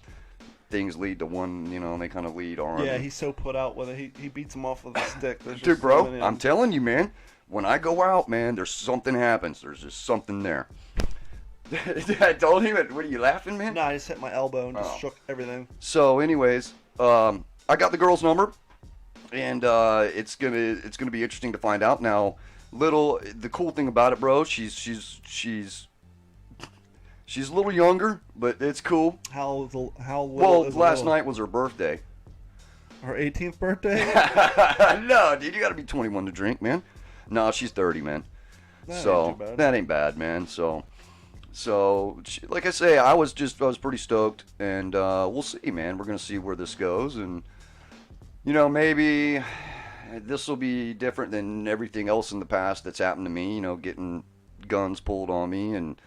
things lead to one, and they kind of lead on. Yeah, he's so put out with it. He beats him off with a stick. There's Dude, just bro, something in I'm him. telling you, man. When I go out, man, there's something happens. There's just something there. I told him. What are you laughing, man? Nah, I just hit my elbow and just Oh. shook everything. So, anyways, I got the girl's number, and it's gonna be interesting to find out. Now, the cool thing about it, bro, she's a little younger, but it's cool. How little Well, is last little? night was her birthday. Her 18th birthday. No, dude, you gotta be 21 to drink, man. No, she's 30, man. That So ain't too bad. that ain't bad, man. So like I say, I was pretty stoked, and we'll see, man. We're gonna see where this goes, and maybe this will be different than everything else in the past that's happened to me. Getting guns pulled on me, and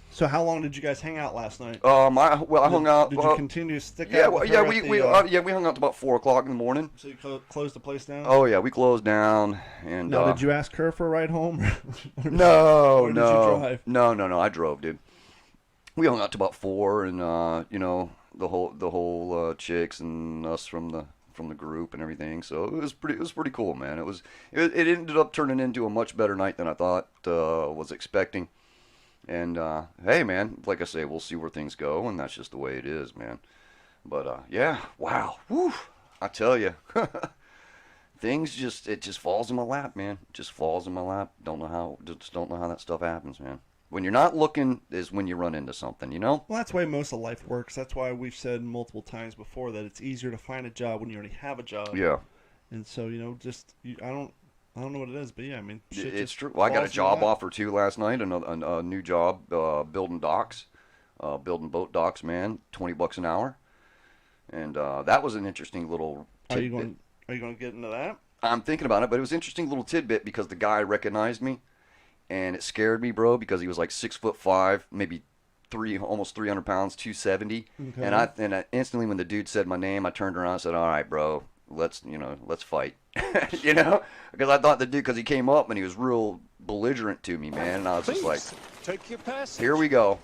So how long did you guys hang out last night? I hung out. Did you continue to stick Yeah, out? well, with yeah, her at the, we hung out to about 4:00 in the morning. So you closed the place down? Oh yeah, we closed down, and Now, did you ask her for a ride home? No, Or did you no, drive? no. I drove, dude. We hung out to about 4, and the whole chicks and us from the group and everything. So it was pretty cool, man. It ended up turning into a much better night than I thought was expecting. And hey, man, like I say, we'll see where things go, and that's just the way it is, man. But yeah, wow, whew, I tell you. It just falls in my lap, man. It just falls in my lap. Don't know how that stuff happens, man. When you're not looking is when you run into something, Well, that's the way most of life works. That's why we've said multiple times before that it's easier to find a job when you already have a job. Yeah, And so, I don't know what it is, but yeah, I mean, shit it's just true. Well, I got a falls in job your lap. offer too last night. A new job, building docks, building boat docks, man. $20 an hour, and that was an interesting little Are you tidbit. going to get into that? I'm thinking about it, but it was an interesting little tidbit because the guy recognized me, and it scared me, bro, because he was like 6'5", maybe almost 300 pounds, 270. Okay. And I instantly, when the dude said my name, I turned around and said, "All right, bro, let's fight," because I thought the dude, because he came up and he was real belligerent to me, man, and I was just like, take your passage. here we go,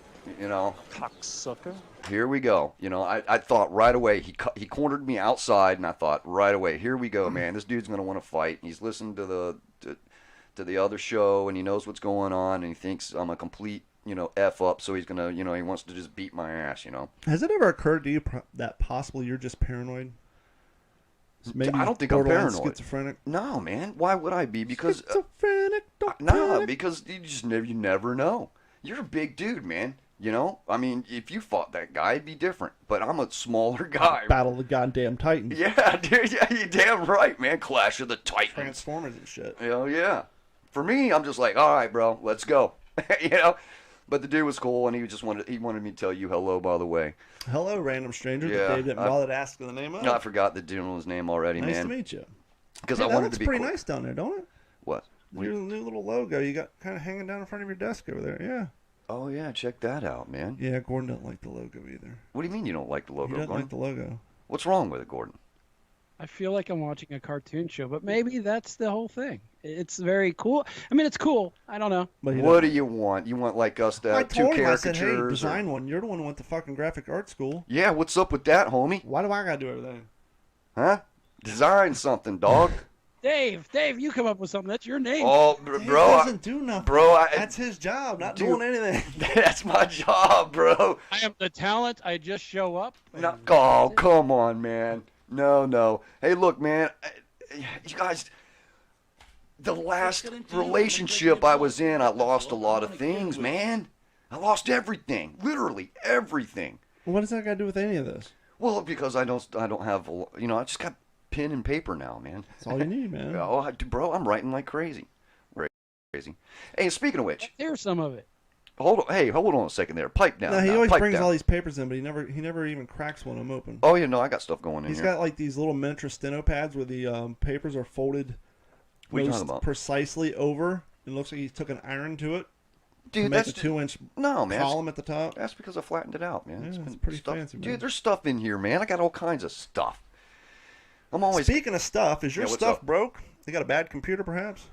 Cocksucker. here we go. I thought right away, he cornered me outside, and I thought right away, here we go, man. This dude's going to want to fight. And he's listened to the other show, and he knows what's going on, and he thinks I'm a complete, F up, so he's going to, he wants to just beat my ass, Has it ever occurred to you that possibly you're just paranoid? Maybe I don't think I'm borderline paranoid. Schizophrenic. No, man. Why would I be? Because Schizophrenic. Don't no, panic. because you never know. You're a big dude, man. I mean, if you fought that guy, it'd be different. But I'm a smaller guy. Battle the goddamn Titans. Yeah, dude. Yeah, you're damn right, man. Clash of the Titans. Transformers and shit. Hell yeah. For me, I'm just like, all right, bro, let's go. But the dude was cool, and he wanted me to tell you hello, by the way. Hello, random stranger Yeah, that Dave didn't bother to ask for the name of. I forgot the gentleman's name already, Nice man. to meet you. Because Hey, I that wanted looks to be pretty cool. nice down there, don't it? What? Your new little logo you got kind of hanging down in front of your desk over there. Yeah. Oh yeah, check that out, man. Yeah, Gordon doesn't like the logo either. What do you mean you don't like the logo, He doesn't Gordon? like the logo. What's wrong with it, Gordon? I feel like I'm watching a cartoon show, but maybe that's the whole thing. It's very cool. I mean, it's cool. I don't know. But What do you want? You want like us to I have two told him, I caricatures? said, hey, or- design one. You're the one who went to fucking graphic art school. Yeah, what's up with that, homie? Why do I gotta do everything? Huh? Design something, dog. Dave, you come up with something. That's your name. Oh, He bro. doesn't do nothing. Bro, That's his job, not Dude. doing anything. That's my job, bro. I am the talent. I just show up. No, oh, come on, man. No. Hey, look, man. You guys, the last relationship I was in, I lost a lot of things, man. I lost everything, literally everything. What does that got to do with any of this? Well, because I don't have, I just got pen and paper now, man. That's all you need, man. Oh, bro, I'm writing like crazy. Crazy. Hey, speaking of which, Here's some of it. hold on a second there. Pipe down. No, he now, always pipe brings down. all these papers in, but he never even cracks one of them open. Oh, yeah, no, I got stuff going in He's here. got like these little miniature steno pads where the papers are folded What are you most talking about? precisely over. It looks like he took an iron to it to Dude, make that's a 2-inch no, man. column at the top. That's because I flattened it out, man. Yeah, been it's pretty stuff. fancy, man. Dude, there's stuff in here, man. I got all kinds of stuff. I'm always. Speaking of stuff, is your Yeah, what's stuff up? broke? You got a bad computer, perhaps?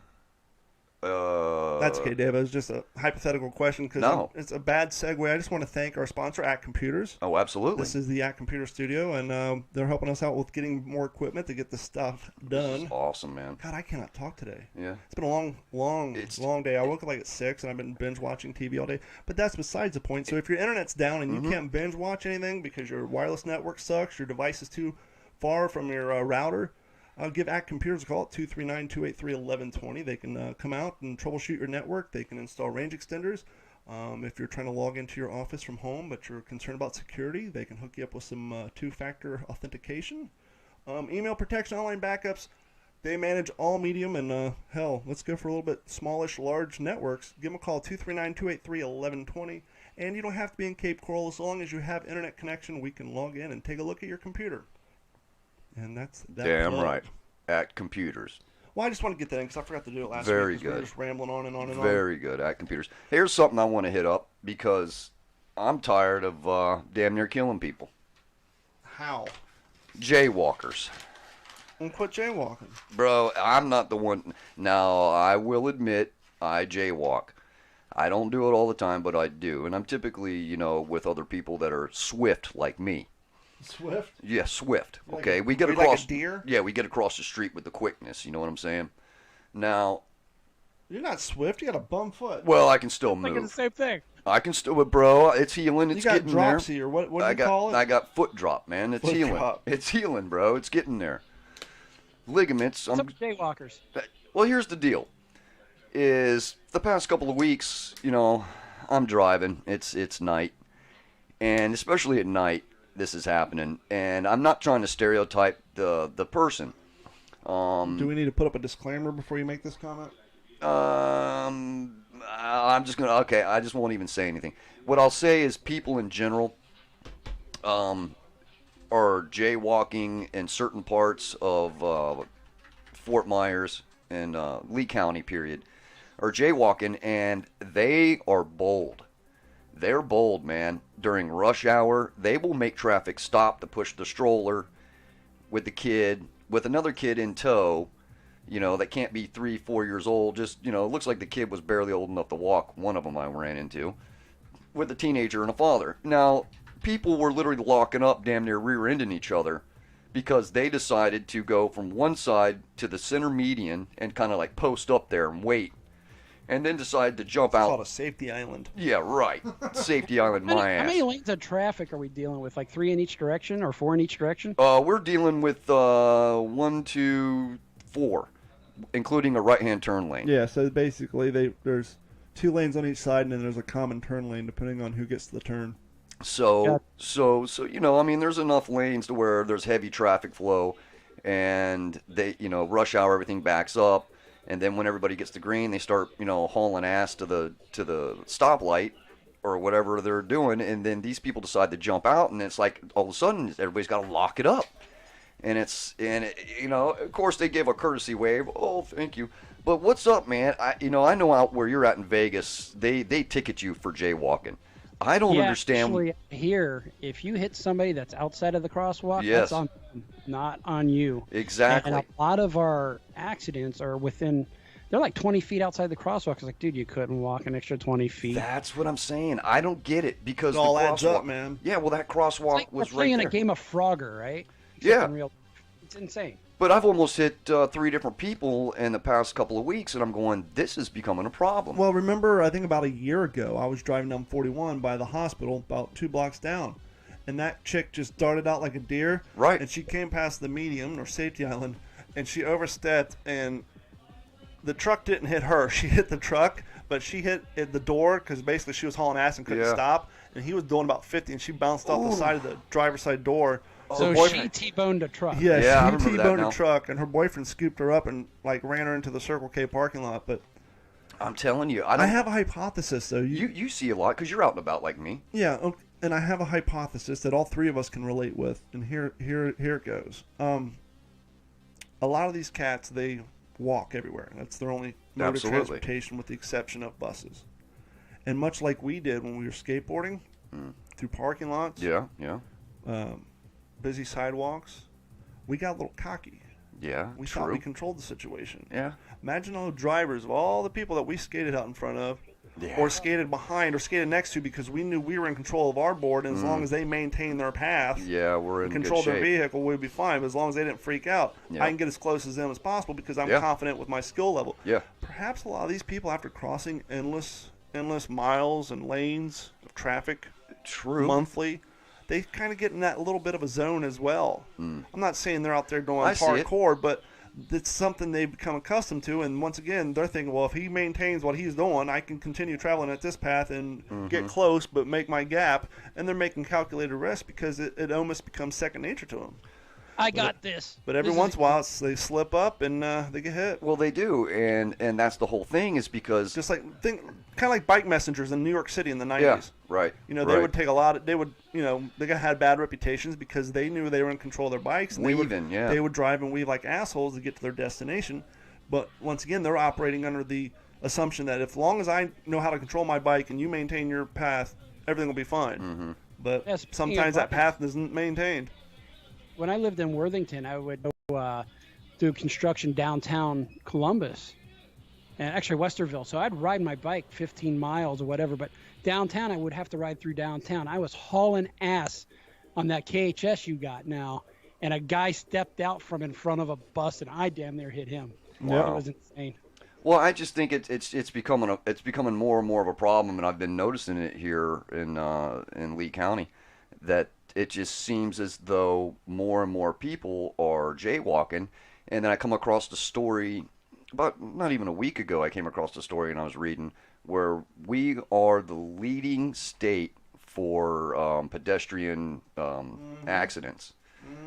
That's okay, Dave. It was just a hypothetical question because No. it's a bad segue. I just want to thank our sponsor, At Computers. Oh, absolutely. This is the At Computer Studio, and they're helping us out with getting more equipment to get this stuff done. Awesome, man. God, I cannot talk today. Yeah. It's been a long day. I woke up like at 6, and I've been binge watching TV all day. But that's besides the point. So if your internet's down and you can't binge watch anything because your wireless network sucks, your device is too far from your router, give At Computers a call at 239-283-1120. They can come out and troubleshoot your network. They can install range extenders. If you're trying to log into your office from home but you're concerned about security, they can hook you up with some two-factor authentication. Email protection, online backups. They manage all medium and, hell, let's go for a little bit smallish, large networks. Give them a call, 239-283-1120. And you don't have to be in Cape Coral. As long as you have internet connection, we can log in and take a look at your computer. And that's that. Damn plug. right. At Computers. Well, I just want to get that in because I forgot to do it last Very week. 'Cause we were good. just rambling on and on and on. Very good. At Computers. Here's something I want to hit up because I'm tired of damn near killing people. How? Jaywalkers. And quit jaywalking. Bro, I'm not the one. Now, I will admit I jaywalk. I don't do it all the time, but I do. And I'm typically, with other people that are swift like me. Swift? Yeah, swift. Like Okay, a- we get are you like across. a deer? Yeah, we get across the street with the quickness. You know what I'm saying? Now, You're not swift. You got a bum foot. well, I can still Thinking the move. same thing. I can still, bro. It's healing. You It's got getting there. dropsy, or what do I you got, call it? I got foot drop, man. It's Foot healing. drop. It's healing, bro. It's getting there. Ligaments. Some jaywalkers. Well, here's the deal. Is the past couple of weeks, I'm driving. It's night, and especially at night, this is happening. And I'm not trying to stereotype the person. Do we need to put up a disclaimer before you make this comment? I'm just gonna. Okay, I just won't even say anything. What I'll say is people in general, are jaywalking in certain parts of Fort Myers and Lee County, period, are jaywalking, and they are bold. They're bold, man. During rush hour, they will make traffic stop to push the stroller with the kid, with another kid in tow, that can't be 3-4 years old. Just, looks like the kid was barely old enough to walk. One of them I ran into, with a teenager and a father. Now, people were literally locking up, damn near rear-ending each other, because they decided to go from one side to the center median and kind of like post up there and wait, and then decide to jump It's out. called a safety island. Yeah, right. Safety island, How my many, how many ass. lanes of traffic are we dealing with? Like 3 in each direction or 4 in each direction? We're dealing with 1, 2, 4, including a right-hand turn lane. Yeah, so basically there's 2 lanes on each side, and then there's a common turn lane depending on who gets to the turn. So there's enough lanes to where there's heavy traffic flow, and they, rush hour, everything backs up, and then when everybody gets to green, they start, hauling ass to the stoplight or whatever they're doing, and then these people decide to jump out, and it's like all of a sudden everybody's got to lock it up, and of course they give a courtesy wave, oh thank you, But what's up, man? I know out where you're at in Vegas, they ticket you for jaywalking. I don't understand. Actually, here, if you hit somebody that's outside of the crosswalk, Yes. that's on them, not on you. Exactly. And a lot of our accidents are within. They're like 20 feet outside the crosswalk. It's like, dude, you couldn't walk an extra 20 feet. That's what I'm saying. I don't get it because It all the adds up, crosswalk- man. Yeah, well, that crosswalk It's like was we're right playing there. a game of Frogger, right? Except Yeah. in real, it's insane. But I've almost hit 3 different people in the past couple of weeks, and I'm going, this is becoming a problem. Well, remember, I think about a year ago, I was driving down 41 by the hospital, about 2 blocks down, and that chick just darted out like a deer. Right. And she came past the median or safety island, and she overstepped, and the truck didn't hit her. She hit the truck, but she hit at the door because basically she was hauling ass and couldn't Yeah. stop, and he was doing about 50, and she bounced off the side of the driver's side door. So Her she boyfriend- T-boned a truck. Yeah, Yeah, I she remember that T-boned now. a truck, and her boyfriend scooped her up and like ran her into the Circle K parking lot. But I'm telling you, I have a hypothesis, though. You see a lot because you're out and about like me. Yeah, and I have a hypothesis that all three of us can relate with, and here it goes. A lot of these cats, they walk everywhere. That's their only mode of Absolutely. transportation, with the exception of buses. And much like we did when we were skateboarding through parking lots, Yeah. busy sidewalks, we got a little cocky. Yeah, We true. thought we controlled the situation. Yeah. Imagine all the drivers of all the people that we skated out in front of, or skated behind, or skated next to, because we knew we were in control of our board, and as long as they maintained their path, Yeah, we're in controlled good their shape. vehicle, we'd be fine. But as long as they didn't freak out, Yeah. I can get as close as them as possible because I'm Yeah. confident with my skill level. Yeah. Perhaps a lot of these people, after crossing endless miles and lanes of traffic True. monthly, they kind of get in that little bit of a zone as well. I'm not saying they're out there going I see it. hardcore, but it's something they've become accustomed to. And once again, they're thinking, well, if he maintains what he's doing, I can continue traveling at this path and get close, but make my gap. And they're making calculated risks because it almost becomes second nature to them. I got this. But every This once is- in a while, they slip up and they get hit. Well, they do, and that's the whole thing is because Just like kind of like bike messengers in New York City in the 90s. yeah, right. You know, they right. would take a lot of, they had bad reputations because they knew they were in control of their bikes. And Weaving, yeah. They would drive and weave like assholes to get to their destination. But once again, they're operating under the assumption that as long as I know how to control my bike and you maintain your path, everything will be fine. But Yeah, speaking sometimes of that path isn't maintained. When I lived in Worthington, I would go do construction downtown Columbus, and actually Westerville. So I'd ride my bike 15 miles or whatever, but downtown I would have to ride through downtown. I was hauling ass on that KHS you got now, and a guy stepped out from in front of a bus, and I damn near hit him. Wow. It was insane. Well, I just think it's becoming more and more of a problem, and I've been noticing it here in Lee County, that it just seems as though more and more people are jaywalking. And then I come across the story about not even a week ago. I came across the story and I was reading where we are the leading state for pedestrian accidents.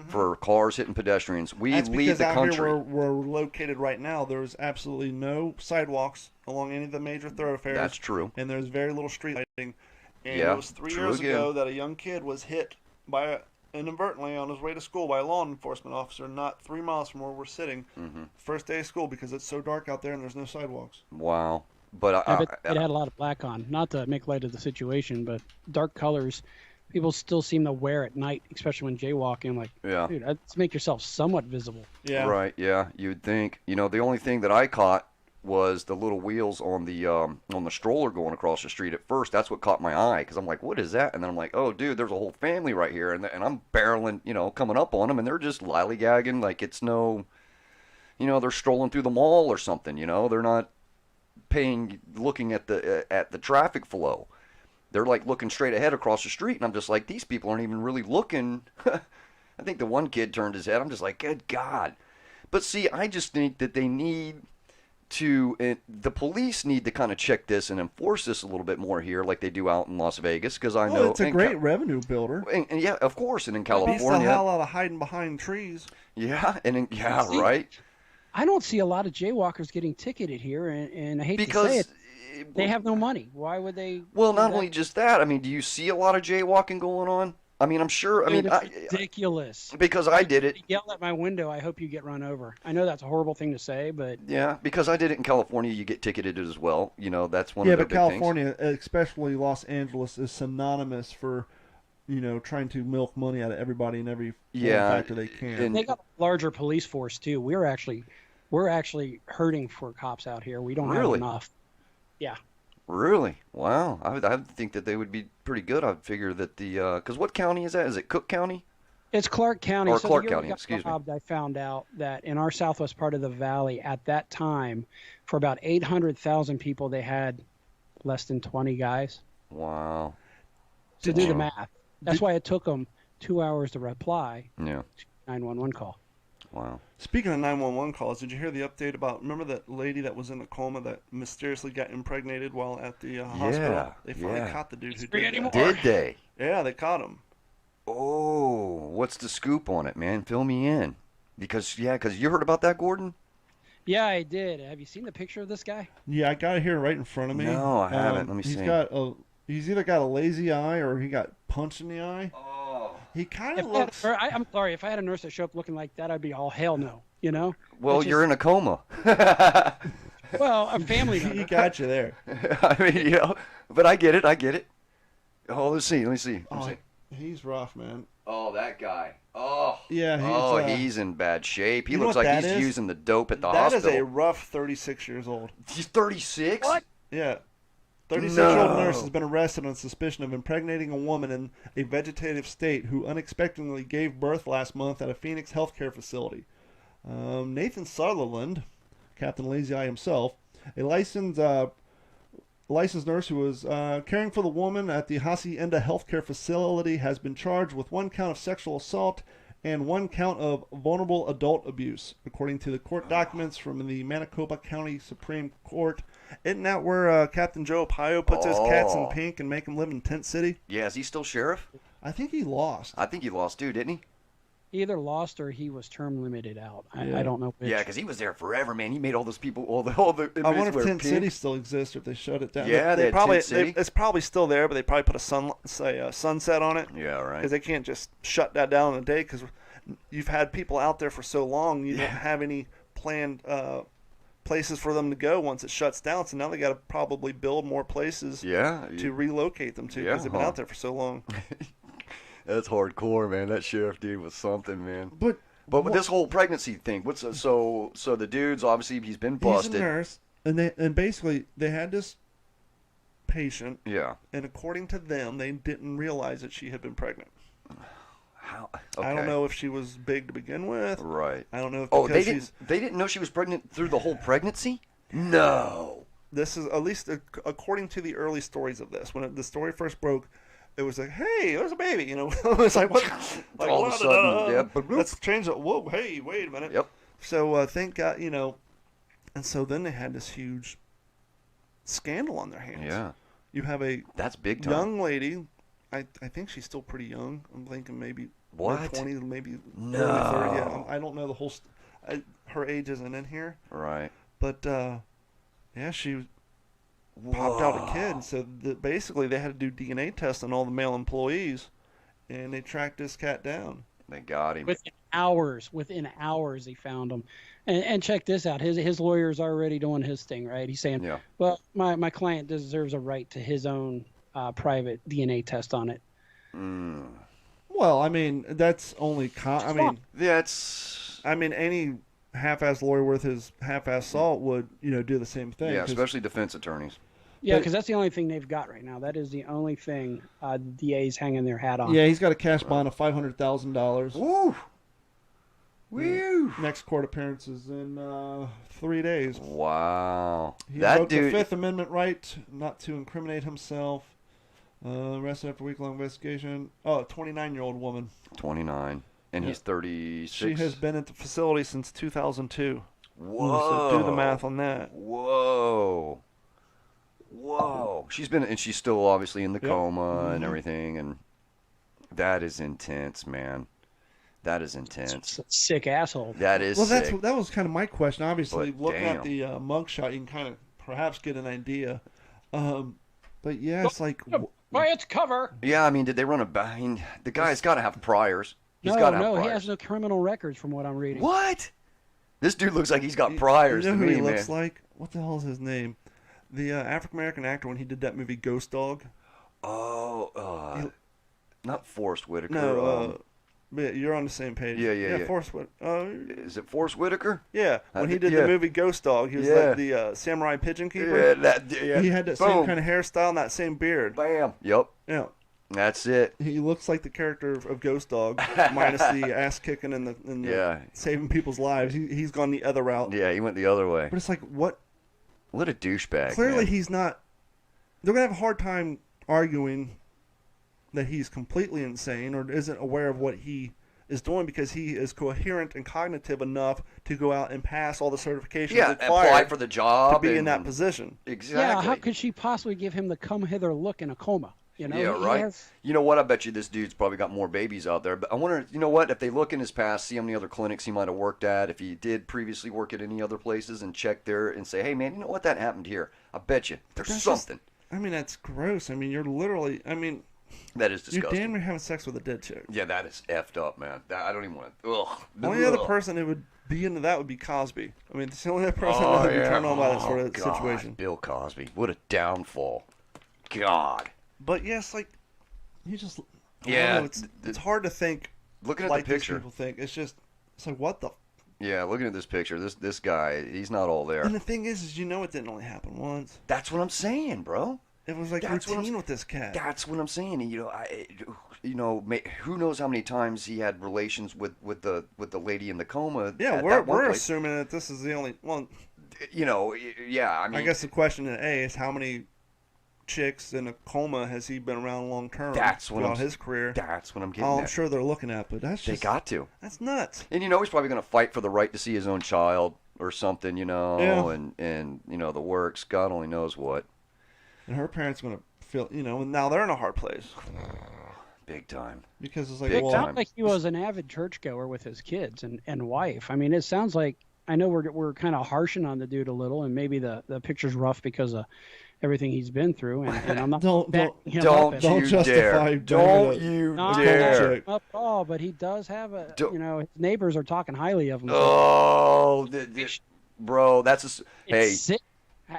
For cars hitting pedestrians, we That's lead because the out country. here where we're located right now, there's absolutely no sidewalks along any of the major thoroughfares. That's true. And there's very little street lighting. And Yeah, it was 3 true years again. ago that a young kid was hit inadvertently on his way to school by a law enforcement officer not 3 miles from where we're sitting. First day of school because it's so dark out there and there's no sidewalks. Wow. But Yeah, but it had a lot of black on. Not to make light of the situation, but dark colors, people still seem to wear at night, especially when jaywalking. Like, Yeah. dude, let's make yourself somewhat visible. Yeah. Right, yeah, you'd think. You know, the only thing that I caught was the little wheels on the stroller going across the street at first. That's what caught my eye because I'm like, what is that? And then I'm like, oh, dude, there's a whole family right here. And I'm barreling, coming up on them, and they're just lollygagging like it's no, they're strolling through the mall or something, They're not looking at the traffic flow. They're like looking straight ahead across the street, and I'm just like, these people aren't even really looking. I think the one kid turned his head. I'm just like, good God. But see, I just think that they need the police need to kind of check this and enforce this a little bit more here, like they do out in Las Vegas, because I know it's a great revenue builder. And yeah, of course, and in Beats the California, hell out of hiding behind trees. yeah, See, right, I don't see a lot of jaywalkers getting ticketed here, and I hate to say because it, they have no money. Why would they? well, do not that? only just that. I mean, do you see a lot of jaywalking going on? I mean, I'm sure. I mean, Dude, it's ridiculous. because I did it. You yell at my window, I hope you get run over. I know that's a horrible thing to say, but Yeah, because I did it in California, you get ticketed as well. You know, that's one Yeah, of the but big California, especially Los Angeles, is synonymous for, trying to milk money out of everybody in every form factor they can. and- they got a larger police force too. We're actually hurting for cops out here. We don't have Really? enough. Yeah. Really? Wow. I would think that they would be pretty good. I'd figure that because what county is that? Is it Cook County? It's Clark County. Or So Clark the year we County, got excuse me. robbed, I found out that in our southwest part of the valley at that time, for about 800,000 people, they had less than 20 guys. Wow. To do the math. That's why it took them 2 hours to reply Yeah. to 911 call. Wow. Speaking of 911 calls, did you hear the update about, remember that lady that was in a coma that mysteriously got impregnated while at the hospital? They finally caught the dude who did that. Did they? Yeah, they caught him. Oh, what's the scoop on it, man? Fill me in. Because you heard about that, Gordon? Yeah, I did. Have you seen the picture of this guy? Yeah, I got it here right in front of me. No, I haven't. Let me see. He's either got a lazy eye or he got punched in the eye. Oh. He kind If of I had looks. I'm sorry. If I had a nurse that showed up looking like that, I'd be all hell no. Well, It's you're in a coma. Well, a family member. He got you there. I mean, but I get it. Oh, let's see. Oh, he's rough, man. Oh, that guy. Oh. Yeah, He's in bad shape. He You know looks what like that he's is? using the dope at the That is hospital. a rough 36 years old. He's 36? What? Yeah. 36-year-old No. nurse has been arrested on suspicion of impregnating a woman in a vegetative state who unexpectedly gave birth last month at a Phoenix healthcare facility. Nathan Sutherland, Captain Lazy Eye himself, a licensed nurse who was caring for the woman at the Hacienda healthcare facility, has been charged with 1 count of sexual assault and 1 count of vulnerable adult abuse, according to the court documents from the Maricopa County Supreme Court. Isn't that where Captain Joe Arpaio puts his cats in pink and make them live in Tent City? Yeah, is he still sheriff? I think he lost. I think he lost too, didn't he? He either lost or he was term limited out. Yeah. I don't know which. Yeah, because he was there forever, man. He made all those people, all the I wonder inmates if wear Tent pink. City still exists or if they shut it down. Yeah, they that probably Tent City. it's probably still there, but they probably put a sunset on it. Yeah, right. Because they can't just shut that down in a day. Because you've had people out there for so long, you don't have any planned places for them to go once it shuts down. So now they got to probably build more places to relocate them to because they've been out there for so long. That's hardcore, man. That sheriff dude was something, man. But with this whole pregnancy thing, so the dude's obviously he's been busted. He's a nurse, and basically they had this patient. Yeah. And according to them, they didn't realize that she had been pregnant. How? Okay. I don't know if she was big to begin with. Right. I don't know if they didn't know she was pregnant through the whole pregnancy? No. This is at least according to the early stories of this. When the story first broke, it was like, "Hey, there's a baby," It was like, "What?" Like, all of a sudden, yeah. Let's change it. Whoa, hey, wait a minute. Yep. So thank God, and so then they had this huge scandal on their hands. Yeah. You have that's big time. Young lady. I think she's still pretty young. I'm thinking maybe what? 20, maybe no. early 30. Yeah, I don't know the whole. Her age isn't in here. Right. But yeah, she popped out a kid. So basically, they had to do DNA tests on all the male employees, and they tracked this cat down. They got him. Within hours, they found him. And check this out. His lawyer's already doing his thing, right? He's saying, yeah. Well, my client deserves a right to his own private DNA test on it. Mm. Well, I mean, that's only. Any half-ass lawyer worth his half-ass salt would, do the same thing. Yeah, especially defense attorneys. Yeah, because that's the only thing they've got right now. That is the only thing the DA's hanging their hat on. Yeah, he's got a cash bond of $500,000. Woo! Woo! Next court appearance is in 3 days. Wow. He broke the Fifth Amendment right not to incriminate himself. Arrested after a week-long investigation. Oh, a 29-year-old woman. 29. And he's 36. She has been at the facility since 2002. Whoa. So do the math on that. Whoa. She's still obviously in the coma and Mm-hmm. everything, and that is intense, man. That is intense. Sick asshole. That is sick. That was kind of my question. Obviously, But looking damn. at the mugshot, you can kind of perhaps get an idea. But yeah, it's like, By its cover. Yeah, I mean, did they run a back? I mean, the guy's got to have priors. He's No, got to have no, priors. he has no criminal records from what I'm reading. What? This dude looks like he's got priors You know to who me, he man. looks like? What the hell is his name? The African American actor when he did that movie Ghost Dog. Oh, not Forrest Whitaker. No, but you're on the same page. Yeah. Forrest Whitaker. Is it Forrest Whitaker? Yeah, when he did yeah. the movie Ghost Dog, he was Yeah. like the samurai pigeon keeper. Yeah. He had that same kind of hairstyle and that same beard. Bam. Yep. Yeah, That's it. he looks like the character of Ghost Dog, minus the ass kicking and the Yeah. saving people's lives. He's gone the other route. Yeah, he went the other way. But it's like, what? What a douchebag. Clearly, man. he's not. They're gonna have a hard time arguing that he's completely insane or isn't aware of what he is doing because he is coherent and cognitive enough to go out and pass all the certifications Yeah, required apply for the job to be in and- that position. Exactly. Yeah, how could she possibly give him the come hither look in a coma? You know, Yeah, he right. has- You know what? I bet you this dude's probably got more babies out there. But I wonder, you know what? If they look in his past, see how many other clinics he might have worked at, if he did previously work at any other places, and check there and say, hey, man, you know what? That happened here. I bet you there's That's just- something I mean, that's gross. I mean, you're literally. I mean, that is you're disgusting. damn near having sex with a dead chick. Yeah, that is effed up, man. I don't even want to. Ugh. The only other person who would be into that would be Cosby. I mean, it's the only other person Oh, that would be yeah. turned on by that sort Oh, of God. situation. Bill Cosby. What a downfall. God. But yes, like you just. I don't Yeah, know, it's hard to think. Looking at like the picture. these people think it's just. It's like what the. Yeah, looking at this picture, this guy, he's not all there. And the thing is you know it didn't only happen once. That's what I'm saying, bro. It was like That's what I'm routine s- with this cat. That's what I'm saying. Who knows how many times he had relations with the lady in the coma? Yeah, at we're that one place. assuming that this is the only. Well, Yeah. I mean, I guess the question in A is how many chicks in a coma has he been around long term? That's what throughout I'm- his career. that's what I'm getting Oh, I'm at. sure they're looking at, but that's They just got to. that's nuts. And he's probably going to fight for the right to see his own child or something, Yeah. and the works. God only knows what. And her parents are gonna feel, and now they're in a hard place Big time. because it's like, Big It well, time. sounds like he was an avid churchgoer with his kids and wife. I mean, it sounds like I know we're kind of harshing on the dude a little, and maybe the picture's rough because of everything he's been through. And I'm not Don't- backing him Don't up Don't you justify dare! bringing Don't it- you not dare! backing him up at all, but he does have a Don't- his neighbors are talking highly of him. Oh, bro, that's It's hey. sick.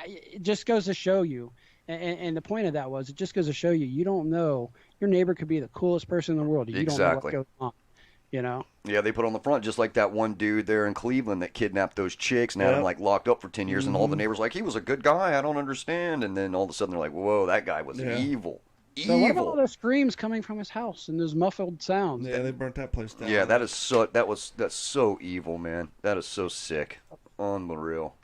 It just goes to show you, and the point of that was it just goes to show you you don't know your neighbor could be the coolest person in the world. You Exactly. don't know what goes on. Yeah, they put on the front just like that one dude there in Cleveland that kidnapped those chicks and had Yep. them like locked up for 10 years, and all the neighbors like he was a good guy. I don't understand, and then all of a sudden they're like, whoa, that guy was Yeah. evil, So what about all evil. those screams coming from his house and those muffled sounds? yeah, they burnt that place down. Yeah, that's so evil, man. That is so sick, unreal.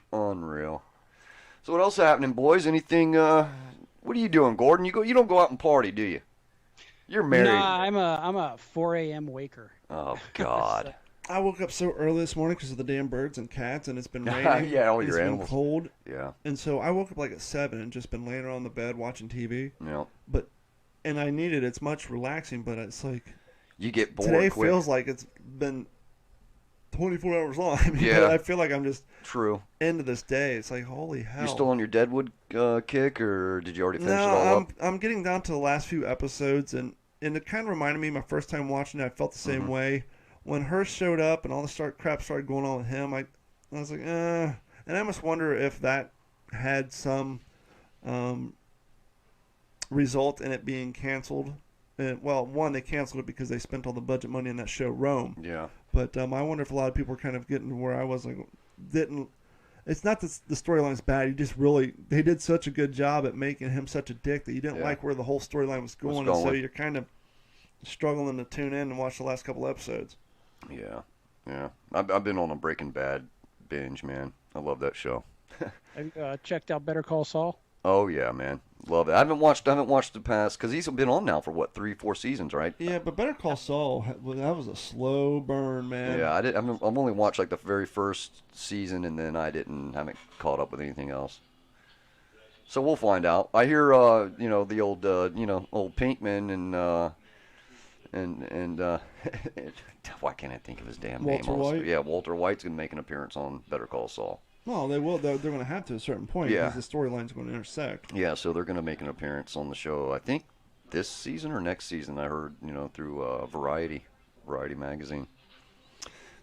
So what else happening, boys? Anything? What are you doing, Gordon? You don't go out and party, do you? You're married. Nah, I'm a 4 a.m. waker. Oh God. I woke up so early this morning because of the damn birds and cats, and it's been raining. Yeah, all it's your been animals. cold, Yeah. and so I woke up like at 7 and just been laying around the bed watching TV. Yeah. And I need it. It's much relaxing, but it's like You get bored today quick. feels like it's been 24 hours long. I mean, Yeah. I feel like I'm just True. into this day. It's like holy hell. You still on your Deadwood kick, or did you already finish it No, all up? I'm getting down to the last few episodes, and it kind of reminded me my first time watching it. I felt the same Mm-hmm. way when Hearst showed up and all the crap started going on with him. I was like, and I almost wonder if that had some result in it being canceled. And, well, one, they canceled it because they spent all the budget money on that show Rome. Yeah. But I wonder if a lot of people are kind of getting to where I was, like, didn't. It's not that the storyline's bad. You just really, they did such a good job at making him such a dick that you didn't Yeah. like where the whole storyline was going. And so you're kind of struggling to tune in and watch the last couple episodes. Yeah. I've been on a Breaking Bad binge, man. I love that show. Have you checked out Better Call Saul? Oh yeah, man. Love it. I haven't watched the past because he's been on now for what 3-4 seasons, right? Yeah, but Better Call Saul, that was a slow burn, man. Yeah, I've only watched like the very first season, and then haven't caught up with anything else. So we'll find out. I hear, the old, old Pinkman and why can't I think of his damn name? Walter White? Yeah, Walter White's gonna make an appearance on Better Call Saul. Well, they will. They're going to have to at a certain point Yeah. because the storyline's going to intersect. Yeah, so they're gonna make an appearance on the show. I think this season or next season. I heard, through Variety magazine.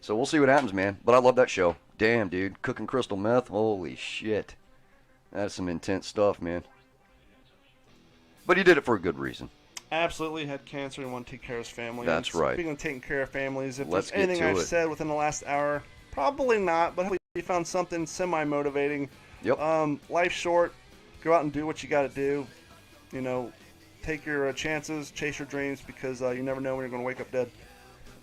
So we'll see what happens, man. But I love that show. Damn, dude, cooking crystal meth. Holy shit, that's some intense stuff, man. But he did it for a good reason. Absolutely had cancer and wanted to take care of his family. That's and right. Speaking of taking care of families, if Let's there's anything get to I've it. said within the last hour, probably not, but hopefully you found something semi-motivating. Yep. Life's short. Go out and do what you got to do. Take your chances, chase your dreams, because you never know when you're going to wake up dead.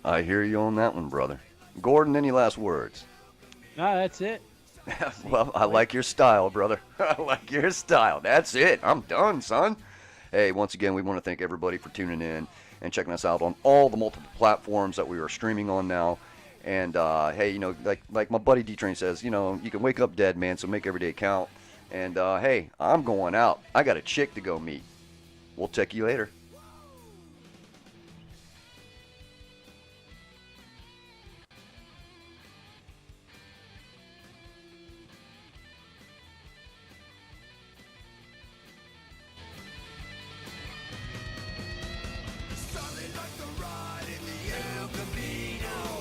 I hear you on that one, brother. Gordon, any last words? No, that's it. Well, I like your style, brother. I like your style. That's it. I'm done, son. Hey, once again, we want to thank everybody for tuning in and checking us out on all the multiple platforms that we are streaming on now. And, hey, like my buddy D Train says, you can wake up dead, man, so make every day count. And, hey, I'm going out. I got a chick to go meet. We'll check you later. Solid like the rod in the El Camino.